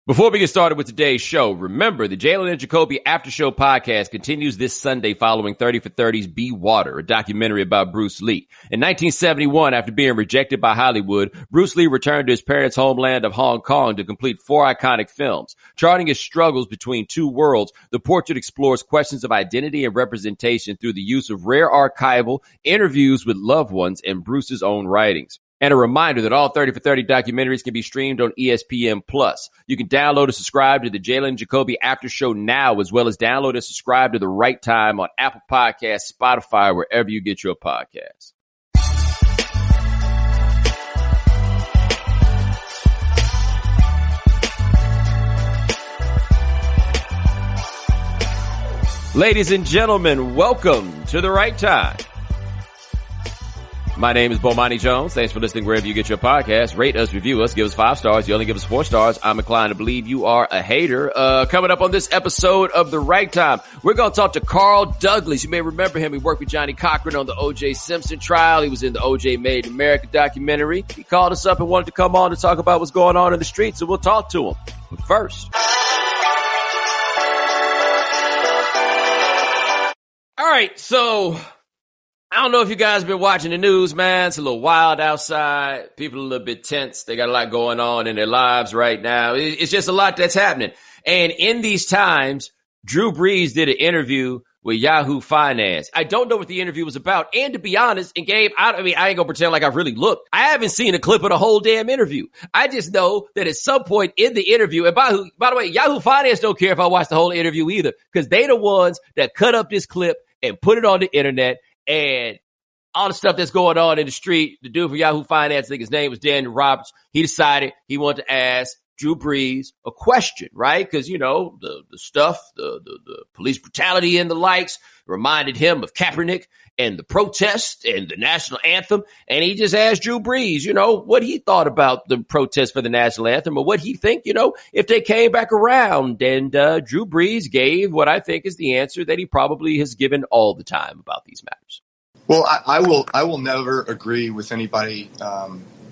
Before we get started with today's show, remember the Jalen and Jacoby After Show podcast continues this Sunday following 30 for 30's Be Water, a documentary about Bruce Lee. In 1971, after being rejected by Hollywood, Bruce Lee returned to his parents' homeland of Hong Kong to complete 4 iconic films. Charting his struggles between two worlds, the portrait explores questions of identity and representation through the use of rare archival, interviews with loved ones, and Bruce's own writings. And a reminder that all 30 for 30 documentaries can be streamed on ESPN+. You can download and subscribe to the Jalen and Jacoby After Show now, as well as download and subscribe to The Right Time on Apple Podcasts, Spotify, wherever you get your podcasts. Ladies and gentlemen, welcome to The Right Time. My name is Bomani Jones. Thanks for listening wherever you get your podcast. Rate us, review us, give us 5 stars. You only give us 4 stars. I'm inclined to believe you are a hater. Coming up on this episode of The Right Time, we're going to talk to Carl Douglas. You may remember him. He worked with Johnny Cochran on the O.J. Simpson trial. He was in the O.J. Made in America documentary. He called us up and wanted to come on to talk about what's going on in the streets, so we'll talk to him. But first, all right, so I don't know if you guys have been watching the news, man. It's a little wild outside. People are a little bit tense. They got a lot going on in their lives right now. It's just a lot that's happening. And in these times, Drew Brees did an interview with Yahoo Finance. I don't know what the interview was about. And to be honest, and Gabe, I ain't going to pretend like I've really looked. I haven't seen a clip of the whole damn interview. I just know that at some point in the interview, and by the way, Yahoo Finance don't care if I watch the whole interview either, because they the ones that cut up this clip and put it on the internet. And all the stuff that's going on in the street, the dude from Yahoo Finance, I think his name was Daniel Roberts, he decided he wanted to ask Drew Brees a question, right? Because, you know, the stuff, the police brutality and the likes reminded him of Kaepernick and the protest and the national anthem. And he just asked Drew Brees, you know, what he thought about the protest for the national anthem or what he think, you know, if they came back around. And Drew Brees gave what I think is the answer that he probably has given all the time about these matters. Well, I will never agree with anybody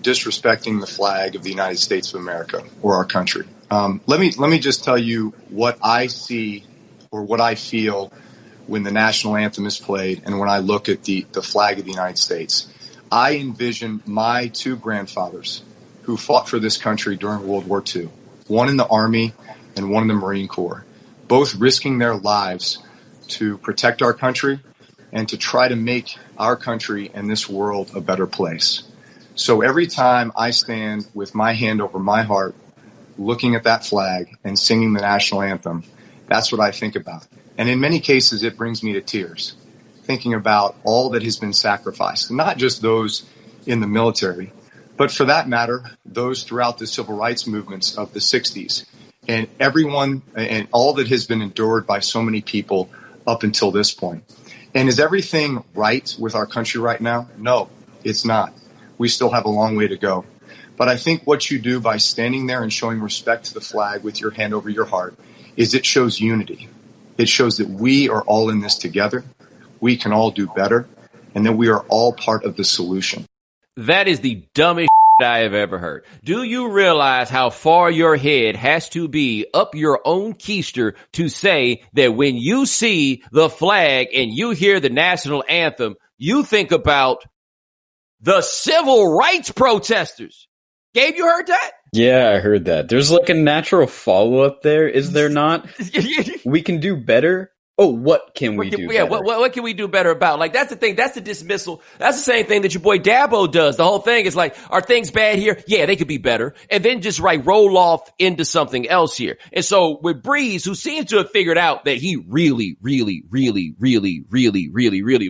disrespecting the flag of the United States of America or our country. Let me just tell you what I see or what I feel when the national anthem is played and when I look at the flag of the United States. I envision my 2 grandfathers who fought for this country during World War II, one in the Army and one in the Marine Corps, both risking their lives to protect our country and to try to make our country and this world a better place. So every time I stand with my hand over my heart, looking at that flag and singing the national anthem, that's what I think about. And in many cases, it brings me to tears, thinking about all that has been sacrificed, not just those in the military, but for that matter, those throughout the civil rights movements of the 60s and everyone and all that has been endured by so many people up until this point. And is everything right with our country right now? No, it's not. We still have a long way to go. But I think what you do by standing there and showing respect to the flag with your hand over your heart is it shows unity. It shows that we are all in this together. We can all do better, and that we are all part of the solution. That is the dumbest I have ever heard. Do you realize how far your head has to be up your own keister to say that when you see the flag and you hear the national anthem, you think about the civil rights protesters? Gabe, you heard that? Yeah, I heard that. There's like a natural follow-up there, is there not? We can do better. Oh, what can we do better? What can we do better about? Like, that's the thing. That's the dismissal. That's the same thing that your boy Dabo does. The whole thing is like, are things bad here? Yeah, they could be better. And then just roll off into something else here. And so with Brees, who seems to have figured out that he really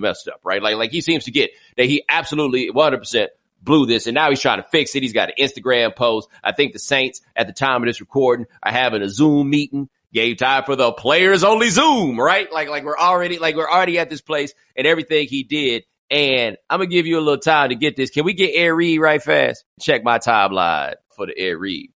messed up, right? Like he seems to get that he absolutely 100% blew this, and now he's trying to fix it. He's got an Instagram post. I think the Saints, at the time of this recording, are having a Zoom meeting. Gave time for the players only Zoom, right? Like we're already at this place and everything he did. And I'm gonna give you a little time to get this. Can we get Air Reed right fast? Check my timeline for the Air Reed.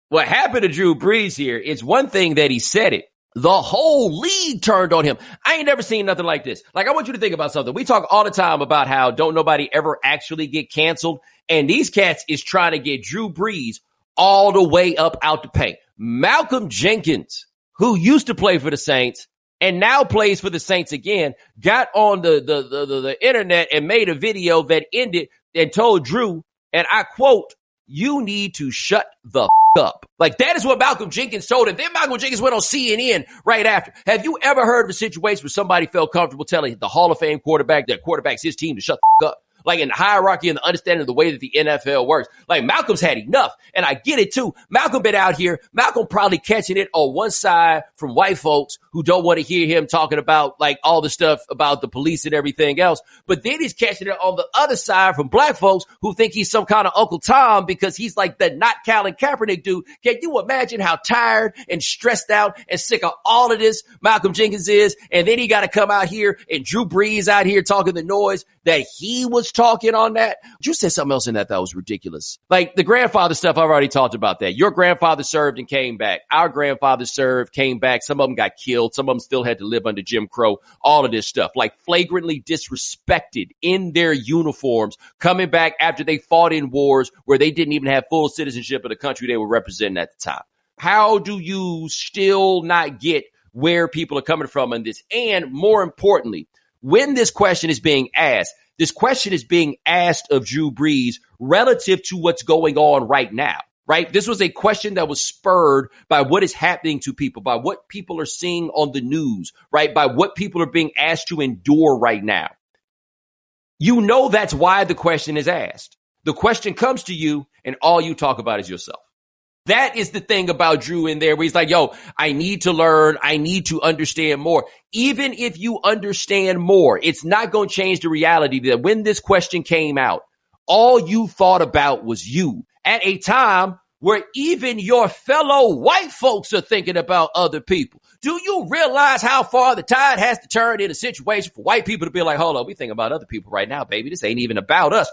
What happened to Drew Brees here? It's one thing that he said it. The whole league turned on him. I ain't never seen nothing like this. Like, I want you to think about something. We talk all the time about how don't nobody ever actually get canceled. And these cats is trying to get Drew Brees all the way up out the paint. Malcolm Jenkins, who used to play for the Saints and now plays for the Saints again, got on the internet and made a video that ended and told Drew, and I quote, "You need to shut the up." Like, that is what Malcolm Jenkins told him. Then Malcolm Jenkins went on CNN right after. Have you ever heard of a situation where somebody felt comfortable telling the Hall of Fame quarterback that quarterbacks his team to shut the up? Like, in the hierarchy and the understanding of the way that the NFL works. Like, Malcolm's had enough. And I get it too. Malcolm been out here. Malcolm probably catching it on one side from white folks who don't want to hear him talking about like all the stuff about the police and everything else. But then he's catching it on the other side from black folks who think he's some kind of Uncle Tom because he's like the not Colin Kaepernick dude. Can you imagine how tired and stressed out and sick of all of this Malcolm Jenkins is? And then he got to come out here and Drew Brees out here talking the noise that he was talking on that. You said something else in that was ridiculous. Like the grandfather stuff, I've already talked about that. Your grandfather served and came back. Our grandfather served, came back. Some of them got killed. Some of them still had to live under Jim Crow. All of this stuff, like flagrantly disrespected in their uniforms, coming back after they fought in wars where they didn't even have full citizenship of the country they were representing at the time. How do you still not get where people are coming from in this? And more importantly, when this question is being asked, this question is being asked of Drew Brees relative to what's going on right now, right? This was a question that was spurred by what is happening to people, by what people are seeing on the news, right? By what people are being asked to endure right now. You know that's why the question is asked. The question comes to you and all you talk about is yourself. That is the thing about Drew in there where he's like, yo, I need to learn. I need to understand more. Even if you understand more, it's not going to change the reality that when this question came out, all you thought about was you at a time where even your fellow white folks are thinking about other people. Do you realize how far the tide has to turn in a situation for white people to be like, hold on, we think about other people right now, baby. This ain't even about us.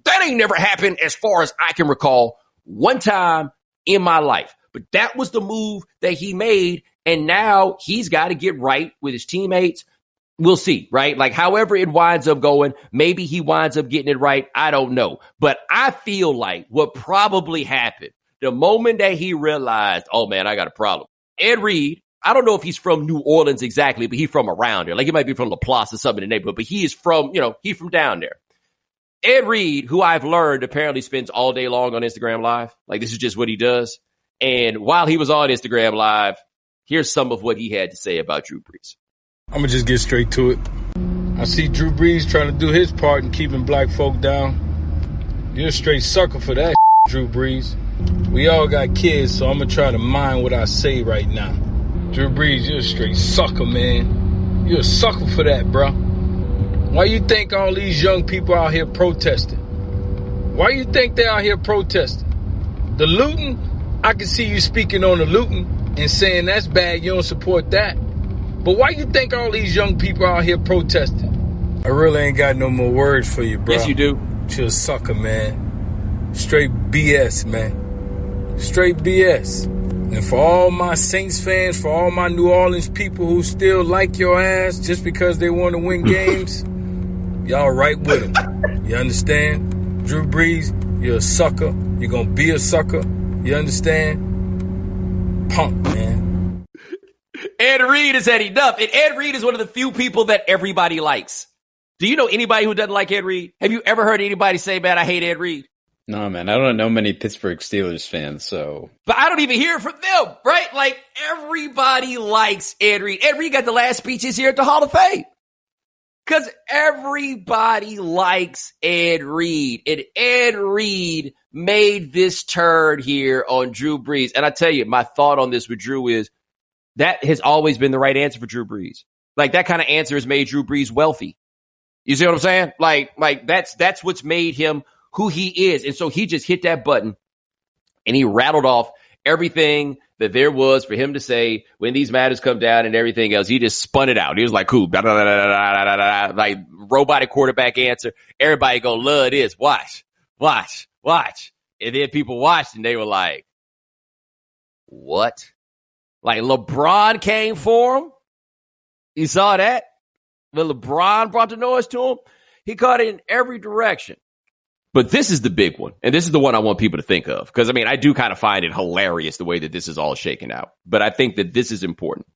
That ain't never happened as far as I can recall one time in my life. But that was the move that he made. And now he's got to get right with his teammates. We'll see, right? Like however it winds up going, maybe he winds up getting it right. I don't know. But I feel like what probably happened the moment that he realized, oh man, I got a problem. Ed Reed, I don't know if he's from New Orleans exactly, but he's from around there. Like he might be from LaPlace or something in the neighborhood, but he is from, he's from down there. Ed Reed, who I've learned apparently spends all day long on Instagram Live. Like this is just what he does. And while he was on Instagram Live, here's some of what he had to say about Drew Brees. I'm going to just get straight to it. I see Drew Brees trying to do his part in keeping black folk down. You're a straight sucker for that, Drew Brees. We all got kids, so I'm going to try to mind what I say right now. Drew Brees, you're a straight sucker, man. You're a sucker for that, bro. Why you think all these young people out here protesting? Why you think they out here protesting? The looting, I can see you speaking on the looting and saying that's bad, you don't support that. But why you think all these young people out here protesting? I really ain't got no more words for you, bro. Yes, you do. You're a sucker, man. Straight BS, man. Straight BS. And for all my Saints fans, for all my New Orleans people who still like your ass just because they want to win games, y'all right with them. You understand? Drew Brees, you're a sucker. You're going to be a sucker. You understand? Punk, man. Ed Reed has had enough. And Ed Reed is one of the few people that everybody likes. Do you know anybody who doesn't like Ed Reed? Have you ever heard anybody say, man, I hate Ed Reed? No, man, I don't know many Pittsburgh Steelers fans, so. But I don't even hear from them, right? Like, everybody likes Ed Reed. Ed Reed got the last speeches here at the Hall of Fame. Because everybody likes Ed Reed. And Ed Reed made this turn here on Drew Brees. And I tell you, my thought on this with Drew is that has always been the right answer for Drew Brees. Like, that kind of answer has made Drew Brees wealthy. You see what I'm saying? Like that's what's made him who he is. And so he just hit that button and he rattled off everything that there was for him to say when these matters come down and everything else. He just spun it out. He was like, cool, da, da, da, da, da, da, da, da, like robotic quarterback answer. Everybody gonna love this. Watch. And then people watched and they were like, what? Like LeBron came for him? You saw that? When LeBron brought the noise to him, he caught it in every direction. But this is the big one. And this is the one I want people to think of. Because, I mean, I do kind of find it hilarious the way that this is all shaken out. But I think that this is important.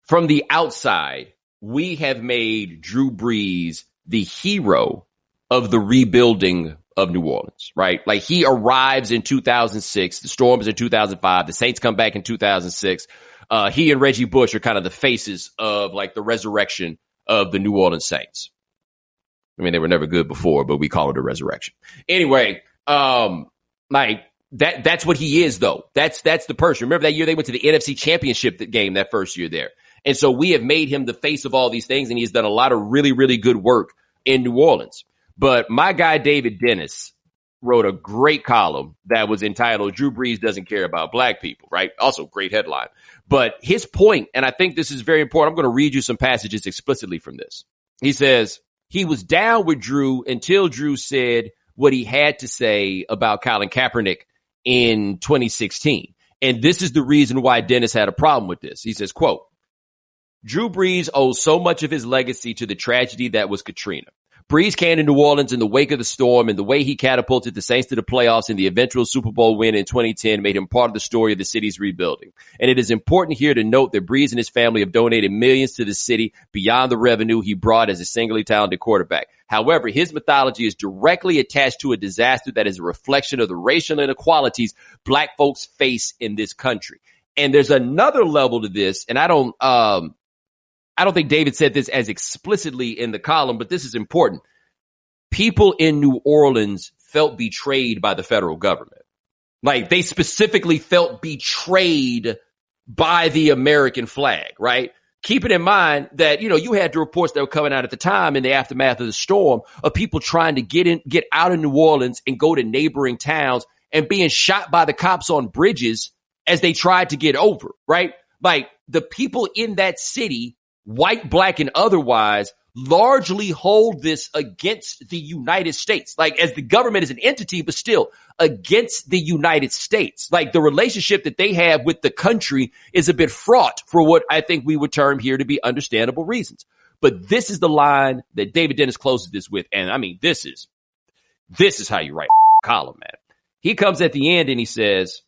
From the outside, we have made Drew Brees the hero of the rebuilding of New Orleans, right? Like, he arrives in 2006. The Storms in 2005. The Saints come back in 2006. He and Reggie Bush are kind of the faces of, like, the resurrection of the New Orleans Saints. I mean, they were never good before, but we call it a resurrection. Anyway, like, that's what he is, though. That's the person. Remember that year they went to the NFC Championship game that first year there. And so we have made him the face of all these things, and he's done a lot of really, really good work in New Orleans. But my guy, David Dennis, wrote a great column that was entitled Drew Brees Doesn't Care About Black People, right? Also, great headline. But his point, and I think this is very important, I'm going to read you some passages explicitly from this. He says, he was down with Drew until Drew said what he had to say about Colin Kaepernick in 2016. And this is the reason why Dennis had a problem with this. He says, quote, Drew Brees owes so much of his legacy to the tragedy that was Katrina. Brees came to New Orleans in the wake of the storm, and the way he catapulted the Saints to the playoffs and the eventual Super Bowl win in 2010 made him part of the story of the city's rebuilding. And it is important here to note that Brees and his family have donated millions to the city beyond the revenue he brought as a singly talented quarterback. However, his mythology is directly attached to a disaster that is a reflection of the racial inequalities black folks face in this country. And there's another level to this, and I don't think David said this as explicitly in the column, but this is important. People in New Orleans felt betrayed by the federal government. Like, they specifically felt betrayed by the American flag, right? Keeping in mind that, you know, you had the reports that were coming out at the time in the aftermath of the storm of people trying to get out of New Orleans and go to neighboring towns and being shot by the cops on bridges as they tried to get over, right? Like, the people in that city, white, black, and otherwise, largely hold this against the United States, like, as the government as an entity, but still against the United States. Like, the relationship that they have with the country is a bit fraught for what I think we would term here to be understandable reasons. But this is the line that David Dennis closes this with. And I mean, this is how you write a column, man. He comes at the end and he says,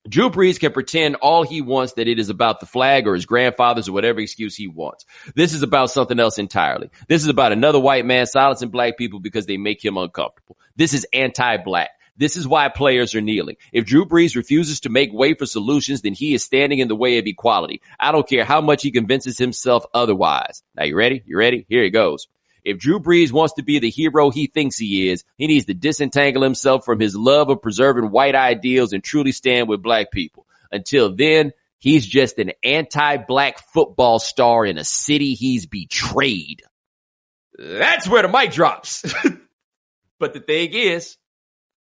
Drew Brees can pretend all he wants that it is about the flag or his grandfathers or whatever excuse he wants. This is about something else entirely. This is about another white man silencing black people because they make him uncomfortable. This is anti-black. This is why players are kneeling. If Drew Brees refuses to make way for solutions, then he is standing in the way of equality. I don't care how much he convinces himself otherwise. Now, you ready? You ready? Here it goes. If Drew Brees wants to be the hero he thinks he is, he needs to disentangle himself from his love of preserving white ideals and truly stand with black people. Until then, he's just an anti-black football star in a city he's betrayed. That's where the mic drops. But the thing is,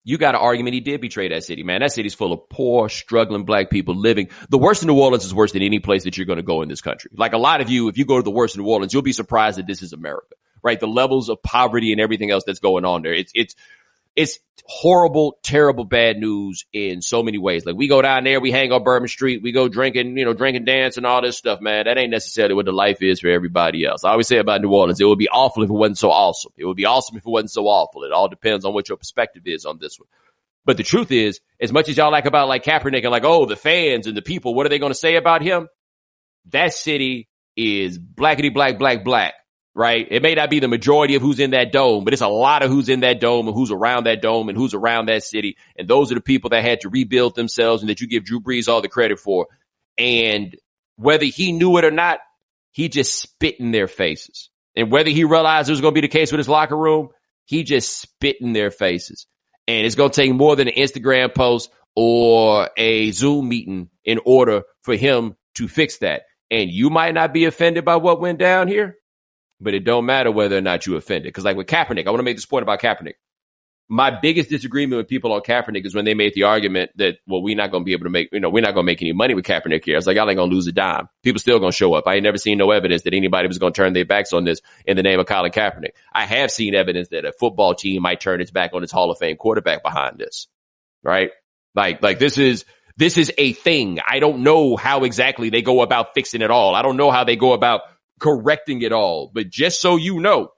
you got an argument he did betray that city, man. That city's full of poor, struggling black people living. The worst in New Orleans is worse than any place that you're going to go in this country. Like, a lot of you, if you go to the worst in New Orleans, you'll be surprised that this is America. Right, the levels of poverty and everything else that's going on there. It's horrible, terrible, bad news in so many ways. Like, we go down there, we hang on Bourbon Street, we go drinking, dance and all this stuff, man. That ain't necessarily what the life is for everybody else. I always say about New Orleans, it would be awful if it wasn't so awesome. It would be awesome if it wasn't so awful. It all depends on what your perspective is on this one. But the truth is, as much as y'all like about like Kaepernick and like, oh, the fans and the people, what are they going to say about him? That city is blackity black, black, black. Right? It may not be the majority of who's in that dome, but it's a lot of who's in that dome and who's around that dome and who's around that city. And those are the people that had to rebuild themselves and that you give Drew Brees all the credit for. And whether he knew it or not, he just spit in their faces. And whether he realized it was going to be the case with his locker room, he just spit in their faces. And it's going to take more than an Instagram post or a Zoom meeting in order for him to fix that. And you might not be offended by what went down here, but it don't matter whether or not you offended. Because like with Kaepernick, I want to make this point about Kaepernick. My biggest disagreement with people on Kaepernick is when they made the argument that, well, we're not going to be able to make, we're not going to make any money with Kaepernick here. I was like, y'all ain't going to lose a dime. People still going to show up. I ain't never seen no evidence that anybody was going to turn their backs on this in the name of Colin Kaepernick. I have seen evidence that a football team might turn its back on its Hall of Fame quarterback behind this. Right? Like this is a thing. I don't know how exactly they go about fixing it all. I don't know how they go about correcting it all. But just so you know,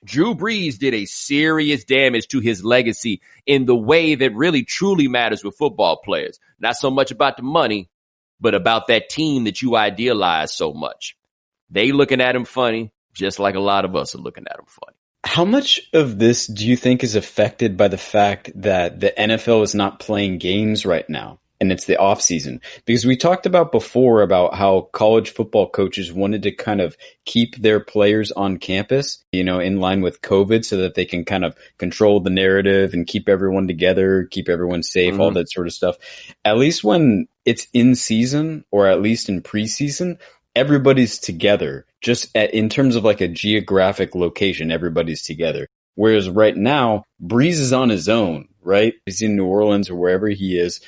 Drew Brees did a serious damage to his legacy in the way that really truly matters with football players. Not so much about the money, but about that team that you idealize so much. They looking at him funny, just like a lot of us are looking at him funny. How much of this do you think is affected by the fact that the NFL is not playing games right now and it's the off season? Because we talked about before about how college football coaches wanted to kind of keep their players on campus, in line with COVID so that they can kind of control the narrative and keep everyone together, keep everyone safe, all that sort of stuff. At least when it's in season or at least in preseason, everybody's together, just in terms of like a geographic location, everybody's together. Whereas right now, Brees is on his own, right? He's in New Orleans or wherever he is.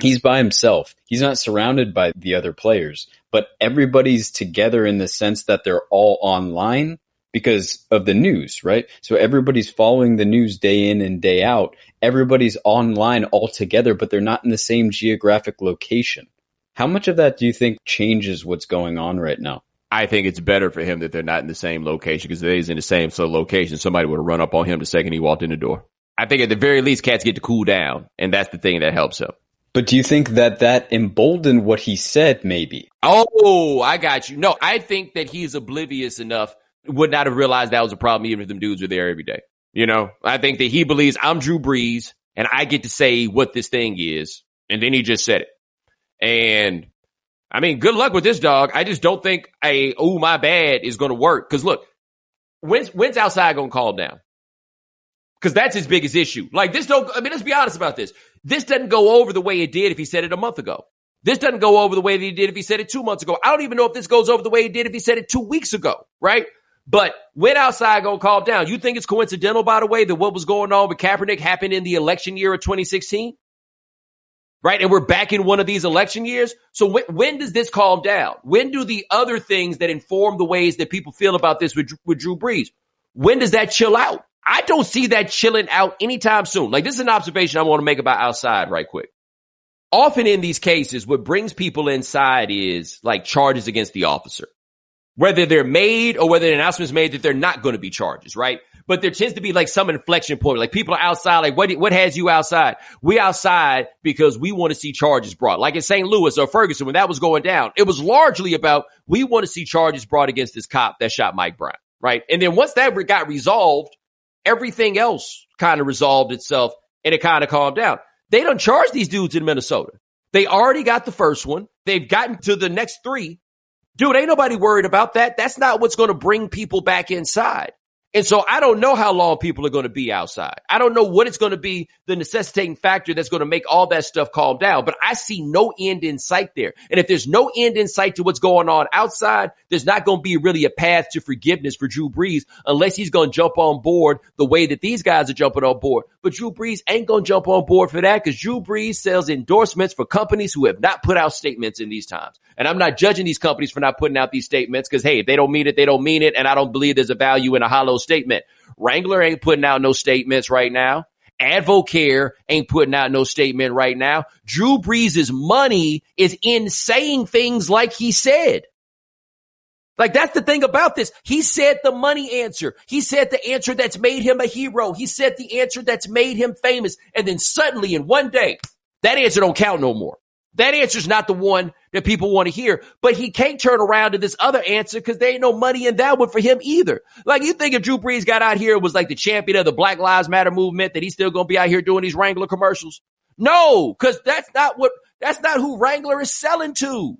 He's by himself. He's not surrounded by the other players, but everybody's together in the sense that they're all online because of the news, right? So everybody's following the news day in and day out. Everybody's online all together, but they're not in the same geographic location. How much of that do you think changes what's going on right now? I think it's better for him that they're not in the same location, because if he's in the same location, somebody would have run up on him the second he walked in the door. I think at the very least, cats get to cool down, and that's the thing that helps him. But do you think that emboldened what he said, maybe? Oh, I got you. No, I think that he's oblivious enough, would not have realized that was a problem even if them dudes were there every day. I think that he believes I'm Drew Brees, and I get to say what this thing is, and then he just said it. And I mean, good luck with this, dog. I just don't think my bad is going to work. Because look, when's outside going to calm down? Because that's his biggest issue. Like let's be honest about this. This doesn't go over the way it did if he said it a month ago. This doesn't go over the way that he did if he said it 2 months ago. I don't even know if this goes over the way he did if he said it 2 weeks ago, right? But when outside going to calm down, you think it's coincidental, by the way, that what was going on with Kaepernick happened in the election year of 2016? Right? And we're back in one of these election years. So when does this calm down? When do the other things that inform the ways that people feel about this with Drew Brees, when does that chill out? I don't see that chilling out anytime soon. Like, this is an observation I want to make about outside right quick. Often in these cases, what brings people inside is like charges against the officer, whether they're made or whether an announcement is made that they're not going to be charges, right? But there tends to be like some inflection point. Like, people are outside. Like, what has you outside? We outside because we want to see charges brought. Like in St. Louis or Ferguson, when that was going down, it was largely about, we want to see charges brought against this cop that shot Mike Brown, right? And then once that got resolved, everything else kind of resolved itself and it kind of calmed down. They don't charge these dudes in Minnesota. They already got the first one. They've gotten to the next three. Dude, ain't nobody worried about that. That's not what's going to bring people back inside. And so I don't know how long people are going to be outside. I don't know what it's going to be, the necessitating factor that's going to make all that stuff calm down. But I see no end in sight there. And if there's no end in sight to what's going on outside, there's not going to be really a path to forgiveness for Drew Brees unless he's going to jump on board the way that these guys are jumping on board. But Drew Brees ain't going to jump on board for that, because Drew Brees sells endorsements for companies who have not put out statements in these times. And I'm not judging these companies for not putting out these statements, because, hey, if they don't mean it, they don't mean it. And I don't believe there's a value in a hollow statement. Wrangler ain't putting out no statements right now. Advocare ain't putting out no statement right now. Drew Brees' money is in saying things like he said. Like, that's the thing about this. He said the money answer. He said the answer that's made him a hero. He said the answer that's made him famous. And then suddenly in one day, that answer don't count no more. That answer's not the one that people want to hear, but he can't turn around to this other answer because there ain't no money in that one for him either. Like, you think if Drew Brees got out here and was like the champion of the Black Lives Matter movement, that he's still going to be out here doing these Wrangler commercials? No, because that's not who Wrangler is selling to.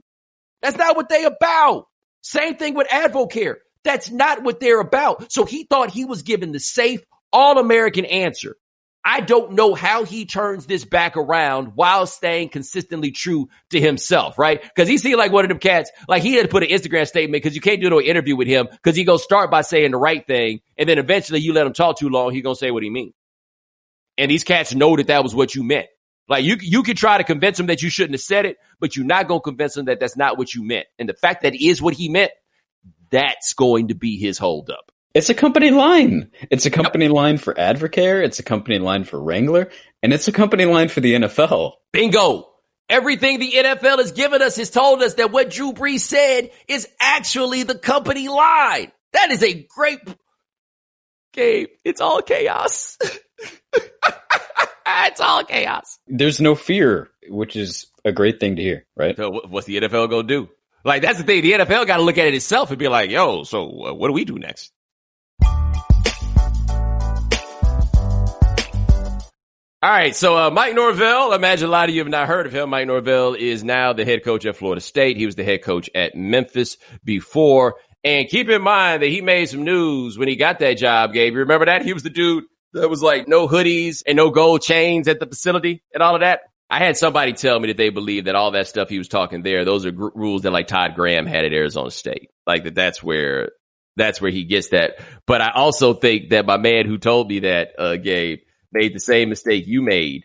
That's not what they about. Same thing with Advocare. That's not what they're about. So he thought he was given the safe, all-American answer. I don't know how he turns this back around while staying consistently true to himself, right? Because he seemed like one of them cats, like he had to put an Instagram statement, because you can't do no interview with him, because he goes start by saying the right thing, and then eventually you let him talk too long, he gonna say what he means. And these cats know that was what you meant. Like, you could try to convince him that you shouldn't have said it, but you're not gonna convince him that that's not what you meant. And the fact that is what he meant, that's going to be his holdup. It's a company line. It's a company line for Advocare. It's a company line for Wrangler. And it's a company line for the NFL. Bingo. Everything the NFL has given us has told us that what Drew Brees said is actually the company line. That is a great... Gabe, it's all chaos. It's all chaos. There's no fear, which is a great thing to hear, right? So what's the NFL going to do? Like, that's the thing. The NFL got to look at it itself and be like, yo, so what do we do next? All right, so Mike Norvell, I imagine a lot of you have not heard of him. Mike Norvell is now the head coach at Florida State. He was the head coach at Memphis before. And keep in mind that he made some news when he got that job, Gabe. You remember that? He was the dude that was like no hoodies and no gold chains at the facility and all of that. I had somebody tell me that they believe that all that stuff he was talking there, those are rules that like Todd Graham had at Arizona State. Like that's where he gets that. But I also think that my man who told me that, Gabe, made the same mistake you made,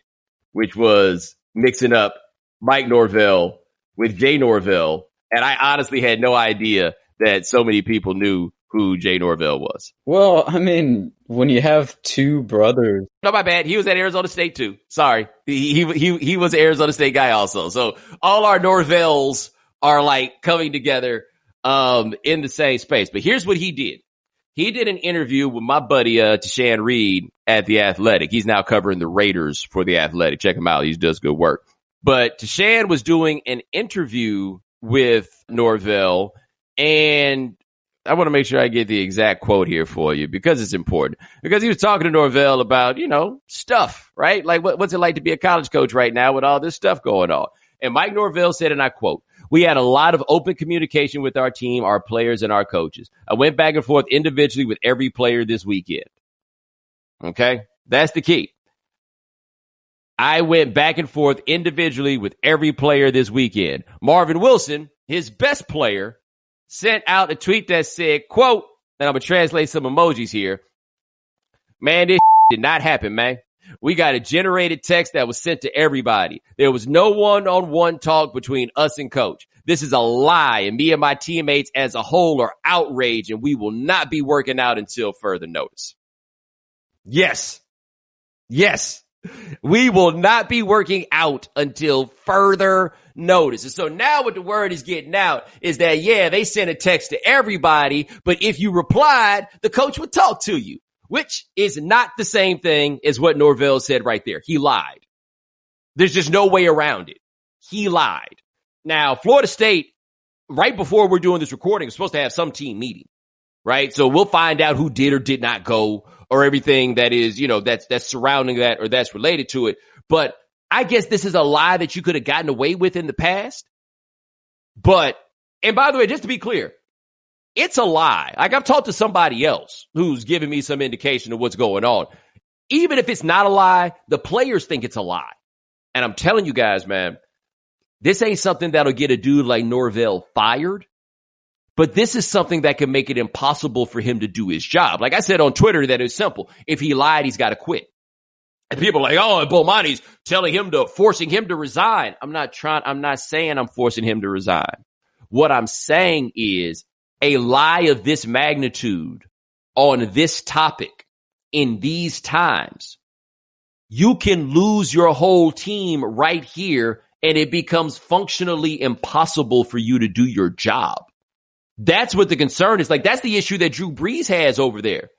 which was mixing up Mike Norvell with Jay Norvell. And I honestly had no idea that so many people knew who Jay Norvell was. Well, I mean, when you have two brothers. No, my bad. He was at Arizona State too. Sorry. He was an Arizona State guy also. So all our Norvells are like coming together in the same space. But here's what he did. He did an interview with my buddy Tashan Reed at The Athletic. He's now covering the Raiders for The Athletic. Check him out. He does good work. But Tashan was doing an interview with Norvell, and I want to make sure I get the exact quote here for you because it's important. Because he was talking to Norvell about, stuff, right? Like, what's it like to be a college coach right now with all this stuff going on? And Mike Norvell said, and I quote, "We had a lot of open communication with our team, our players, and our coaches. I went back and forth individually with every player this weekend." Okay? That's the key. I went back and forth individually with every player this weekend. Marvin Wilson, his best player, sent out a tweet that said, quote, and I'm going to translate some emojis here. "Man, this did not happen, man. We got a generated text that was sent to everybody. There was no one-on-one talk between us and coach. This is a lie, and me and my teammates as a whole are outraged, and we will not be working out until further notice." Yes. Yes. We will not be working out until further notice. And so now what the word is getting out is that, yeah, they sent a text to everybody, but if you replied, the coach would talk to you, which is not the same thing as what Norvell said right there. He lied. There's just no way around it. He lied. Now, Florida State, right before we're doing this recording, is supposed to have some team meeting, right? So we'll find out who did or did not go or everything that is, that's surrounding that or that's related to it. But I guess this is a lie that you could have gotten away with in the past. But, and by the way, just to be clear, it's a lie. Like, I've talked to somebody else who's giving me some indication of what's going on. Even if it's not a lie, the players think it's a lie. And I'm telling you guys, man, this ain't something that'll get a dude like Norvell fired. But this is something that can make it impossible for him to do his job. Like I said on Twitter, that it's simple. If he lied, he's got to quit. And people are like, oh, Bomani's forcing him to resign. I'm not saying I'm forcing him to resign. What I'm saying is a lie of this magnitude on this topic in these times, you can lose your whole team right here and it becomes functionally impossible for you to do your job. That's what the concern is. Like, that's the issue that Drew Brees has over there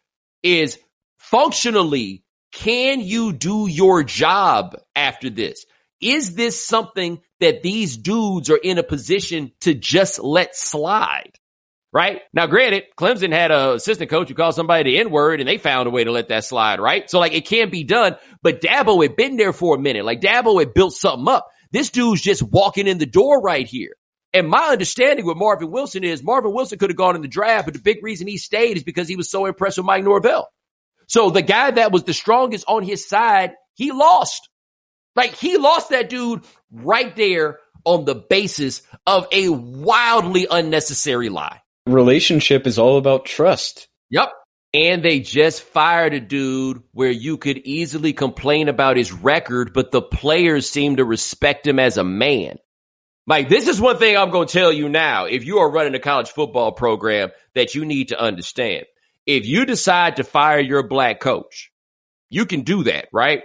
is functionally, can you do your job after this? Is this something that these dudes are in a position to just let slide? Right? Now, granted, Clemson had an assistant coach who called somebody the N-word and they found a way to let that slide, right? So, like, it can be done, but Dabo had been there for a minute. Like, Dabo had built something up. This dude's just walking in the door right here. And my understanding with Marvin Wilson is Marvin Wilson could have gone in the draft, but the big reason he stayed is because he was so impressed with Mike Norvell. So the guy that was the strongest on his side, he lost. Like, he lost that dude right there on the basis of a wildly unnecessary lie. Relationship is all about trust. Yep. And they just fired a dude where you could easily complain about his record, but the players seem to respect him as a man. Like, this is one thing I'm going to tell you now. If you are running a college football program that you need to understand, if you decide to fire your black coach, you can do that, right?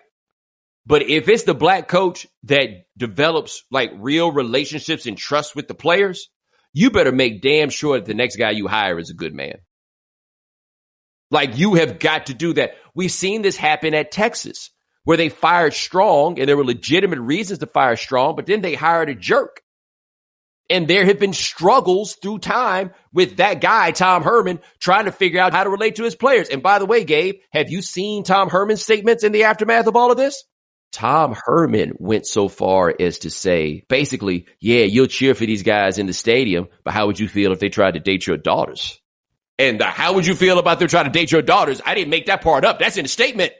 But if it's the black coach that develops like real relationships and trust with the players, you better make damn sure that the next guy you hire is a good man. Like, you have got to do that. We've seen this happen at Texas, where they fired Strong, and there were legitimate reasons to fire Strong, but then they hired a jerk. And there have been struggles through time with that guy, Tom Herman, trying to figure out how to relate to his players. And by the way, Gabe, have you seen Tom Herman's statements in the aftermath of all of this? Tom Herman went so far as to say, basically, yeah, you'll cheer for these guys in the stadium, but how would you feel if they tried to date your daughters? And how would you feel about them trying to date your daughters? I didn't make that part up. That's in the statement.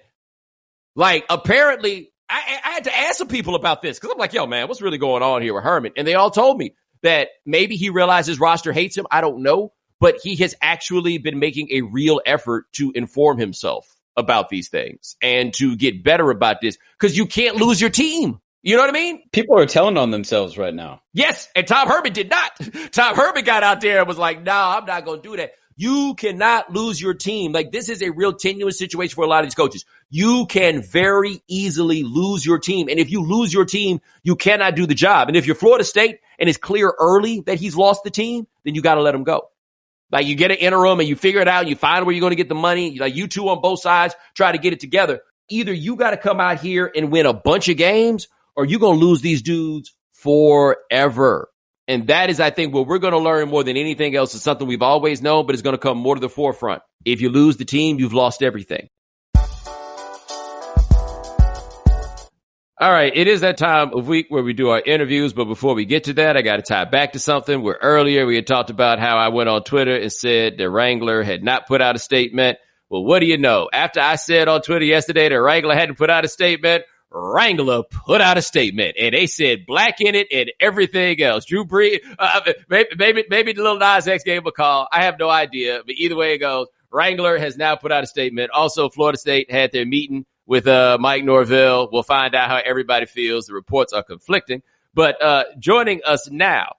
Like, apparently, I had to ask some people about this because I'm like, yo, man, what's really going on here with Herman? And they all told me that maybe he realized his roster hates him. I don't know. But he has actually been making a real effort to inform himself about these things and to get better about this, because you can't lose your team. You know what I mean? People are telling on themselves right now. Yes. And Tom Herman did not. Tom Herman got out there and was like, no, I'm not going to do that. You cannot lose your team. Like, this is a real tenuous situation for a lot of these coaches. You can very easily lose your team. And if you lose your team, you cannot do the job. And if you're Florida State and it's clear early that he's lost the team, then you got to let him go. Like, you get an interim and you figure it out and you find where you're going to get the money. Like, you two on both sides try to get it together. Either you got to come out here and win a bunch of games, or you're going to lose these dudes forever. And that is, I think, what we're going to learn more than anything else. Is something we've always known, but it's going to come more to the forefront. If you lose the team, you've lost everything. All right, it is that time of week where we do our interviews, but before we get to that, I got to tie back to something where earlier we had talked about how I went on Twitter and said the Wrangler had not put out a statement. Well, what do you know? After I said on Twitter yesterday the Wrangler hadn't put out a statement, Wrangler put out a statement, and they said black in it and everything else. Drew Brees, maybe the little Nas X gave him a call. I have no idea, but either way it goes, Wrangler has now put out a statement. Also, Florida State had their meeting with Mike Norvell. We'll find out how everybody feels. The reports are conflicting. But joining us now,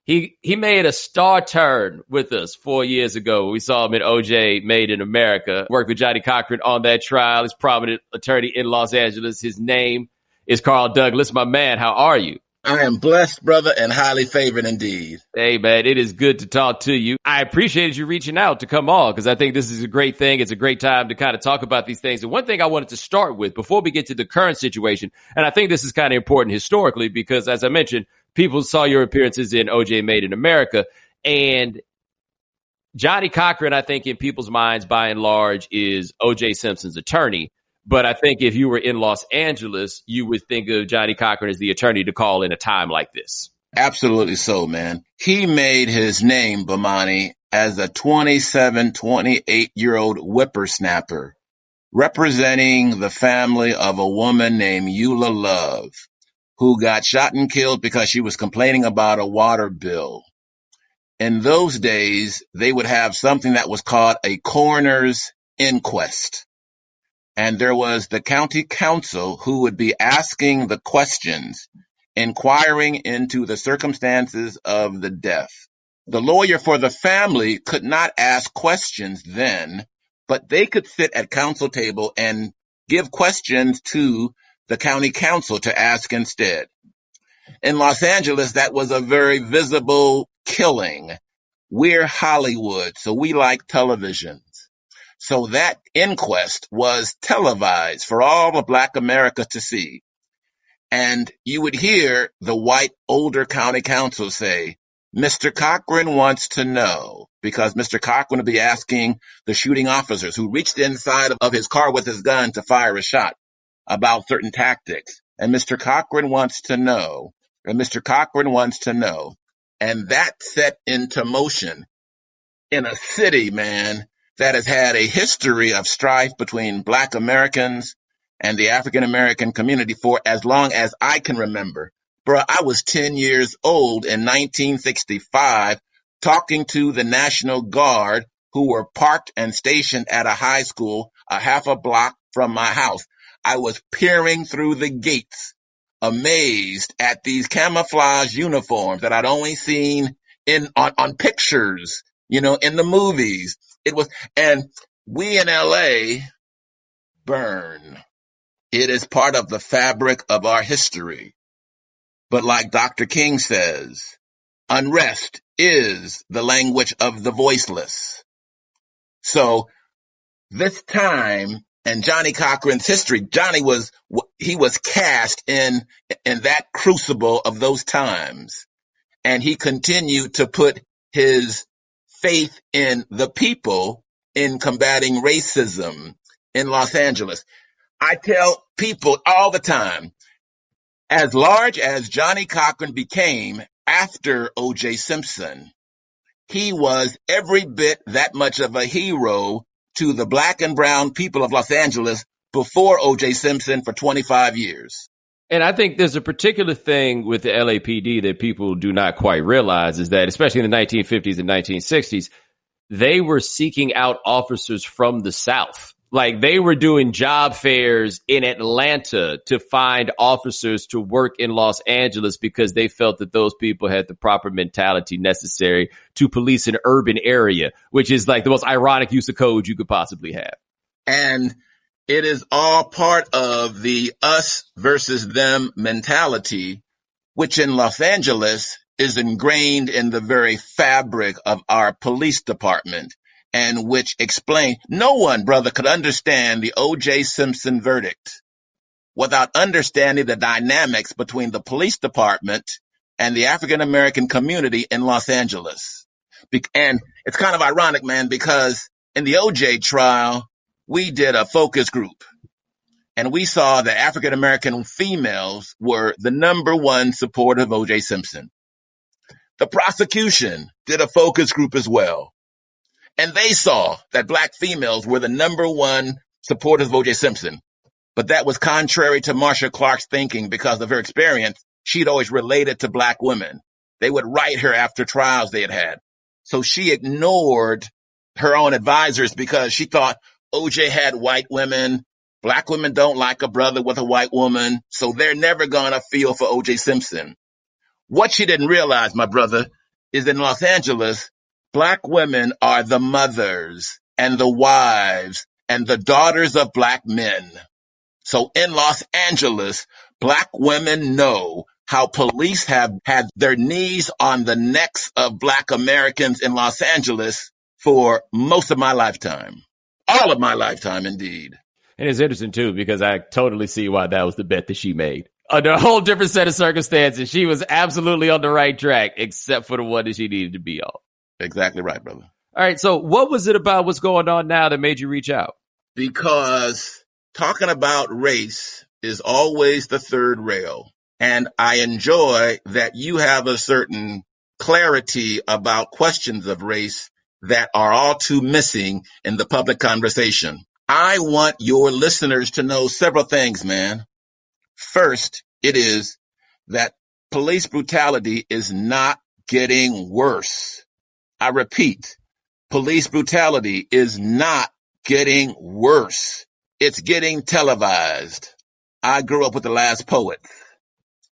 he made a star turn with us 4 years ago. We saw him in OJ Made in America. Worked with Johnny Cochran on that trial. He's a prominent attorney in Los Angeles. His name is Carl Douglas. My man, how are you? I am blessed, brother, and highly favored indeed. Hey, man, it is good to talk to you. I appreciated you reaching out to come on because I think this is a great thing. It's a great time to kind of talk about these things. And one thing I wanted to start with before we get to the current situation, and I think this is kind of important historically because, as I mentioned, people saw your appearances in OJ Made in America. And Johnny Cochran, I think, in people's minds, by and large, is OJ Simpson's attorney. But I think if you were in Los Angeles, you would think of Johnny Cochran as the attorney to call in a time like this. Absolutely so, man. He made his name, Bomani, as a 27, 28-year-old whippersnapper, representing the family of a woman named Eula Love, who got shot and killed because she was complaining about a water bill. In those days, they would have something that was called a coroner's inquest. And there was the county council who would be asking the questions, inquiring into the circumstances of the death. The lawyer for the family could not ask questions then, but they could sit at council table and give questions to the county council to ask instead. In Los Angeles, that was a very visible killing. We're Hollywood, so we like television. So that inquest was televised for all of Black America to see. And you would hear the white older county council say, Mr. Cochran wants to know, because Mr. Cochran would be asking the shooting officers who reached inside of his car with his gun to fire a shot about certain tactics. And Mr. Cochran wants to know, and Mr. Cochran wants to know. And that set into motion in a city, man, that has had a history of strife between Black Americans and the African American community for as long as I can remember. Bro, I was 10 years old in 1965 talking to the National Guard who were parked and stationed at a high school a half a block from my house. I was peering through the gates, amazed at these camouflage uniforms that I'd only seen on pictures, in the movies. And we in LA burn. It is part of the fabric of our history. But like Dr. King says, unrest is the language of the voiceless. So this time in Johnny Cochran's history, he was cast in that crucible of those times. And he continued to put his faith in the people in combating racism in Los Angeles. I tell people all the time, as large as Johnny Cochran became after O.J. Simpson, he was every bit that much of a hero to the black and brown people of Los Angeles before O.J. Simpson for 25 years. And I think there's a particular thing with the LAPD that people do not quite realize is that, especially in the 1950s and 1960s, they were seeking out officers from the South. Like, they were doing job fairs in Atlanta to find officers to work in Los Angeles because they felt that those people had the proper mentality necessary to police an urban area, which is like the most ironic use of code you could possibly have. And it is all part of the us versus them mentality, which in Los Angeles is ingrained in the very fabric of our police department, and which explain no one, brother, could understand the O.J. Simpson verdict without understanding the dynamics between the police department and the African American community in Los Angeles. And it's kind of ironic, man, because in the O.J. trial, we did a focus group, and we saw that African American females were the number one supporter of O.J. Simpson. The prosecution did a focus group as well, and they saw that black females were the number one supporters of O.J. Simpson. But that was contrary to Marcia Clark's thinking because of her experience. She'd always related to black women. They would write her after trials they had had. So she ignored her own advisors because she thought O.J. had white women. Black women don't like a brother with a white woman, so they're never going to feel for O.J. Simpson. What she didn't realize, my brother, is in Los Angeles, black women are the mothers and the wives and the daughters of black men. So in Los Angeles, black women know how police have had their knees on the necks of black Americans in Los Angeles for most of my lifetime. All of my lifetime, indeed. And it's interesting, too, because I totally see why that was the bet that she made. Under a whole different set of circumstances, she was absolutely on the right track, except for the one that she needed to be on. Exactly right, brother. All right, so what was it about what's going on now that made you reach out? Because talking about race is always the third rail. And I enjoy that you have a certain clarity about questions of race that are all too missing in the public conversation. I want your listeners to know several things, man. First, it is that police brutality is not getting worse. I repeat, police brutality is not getting worse. It's getting televised. I grew up with the last poet.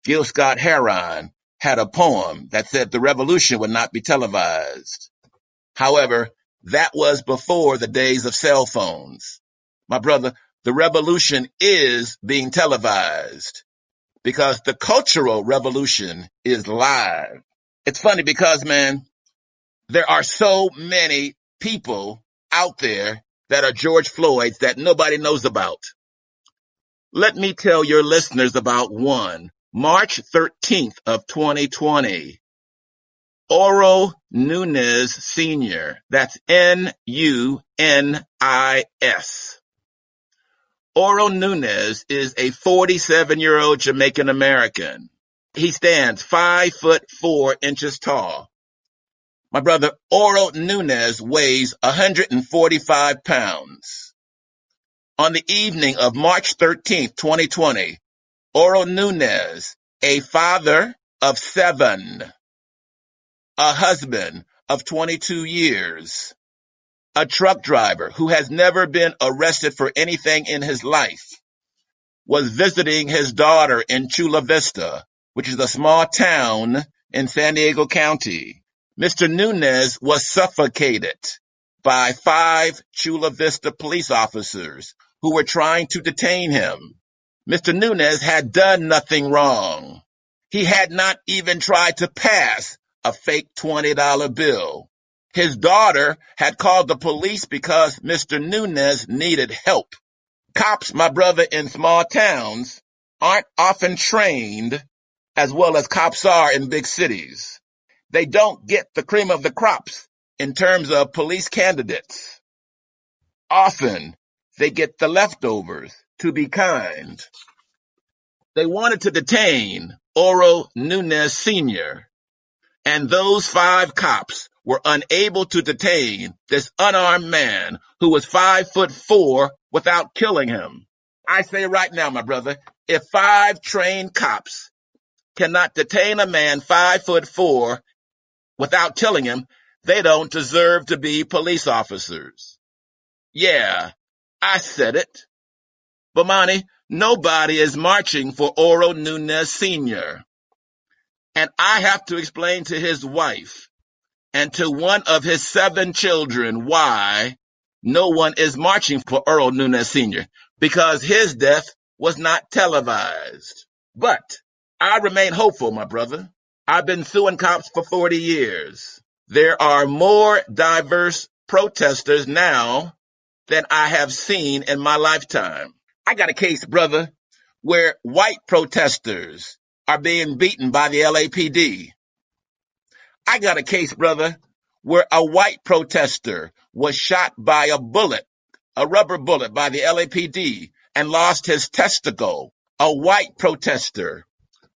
Gil Scott-Heron had a poem that said the revolution would not be televised. However, that was before the days of cell phones. My brother, the revolution is being televised because the cultural revolution is live. It's funny because, man, there are so many people out there that are George Floyds that nobody knows about. Let me tell your listeners about one. March 13th of 2020. Oro Nunez Sr. That's Nunis. Oro Nunez is a 47-year-old Jamaican American. He stands 5'4" tall. My brother, Oro Nunez weighs 145 pounds. On the evening of March 13th, 2020, Oro Nunez, a father of 7, a husband of 22 years, a truck driver who has never been arrested for anything in his life, was visiting his daughter in Chula Vista, which is a small town in San Diego County. Mr. Nunez was suffocated by 5 Chula Vista police officers who were trying to detain him. Mr. Nunez had done nothing wrong. He had not even tried to pass a fake $20 bill. His daughter had called the police because Mr. Nunez needed help. Cops, my brother, in small towns aren't often trained as well as cops are in big cities. They don't get the cream of the crops in terms of police candidates. Often, they get the leftovers, to be kind. They wanted to detain Oro Nunez Sr., and those 5 cops were unable to detain this unarmed man who was 5'4" without killing him. I say right now, my brother, if 5 trained cops cannot detain a man 5'4" without killing him, they don't deserve to be police officers. Yeah, I said it. Bomani, nobody is marching for Oro Nunez Sr. And I have to explain to his wife and to one of his 7 children why no one is marching for Oro Nunez Sr. Because his death was not televised. But I remain hopeful, my brother. I've been suing cops for 40 years. There are more diverse protesters now than I have seen in my lifetime. I got a case, brother, where white protesters are being beaten by the LAPD. I got a case, brother, where a white protester was shot by a rubber bullet by the LAPD and lost his testicle. A white protester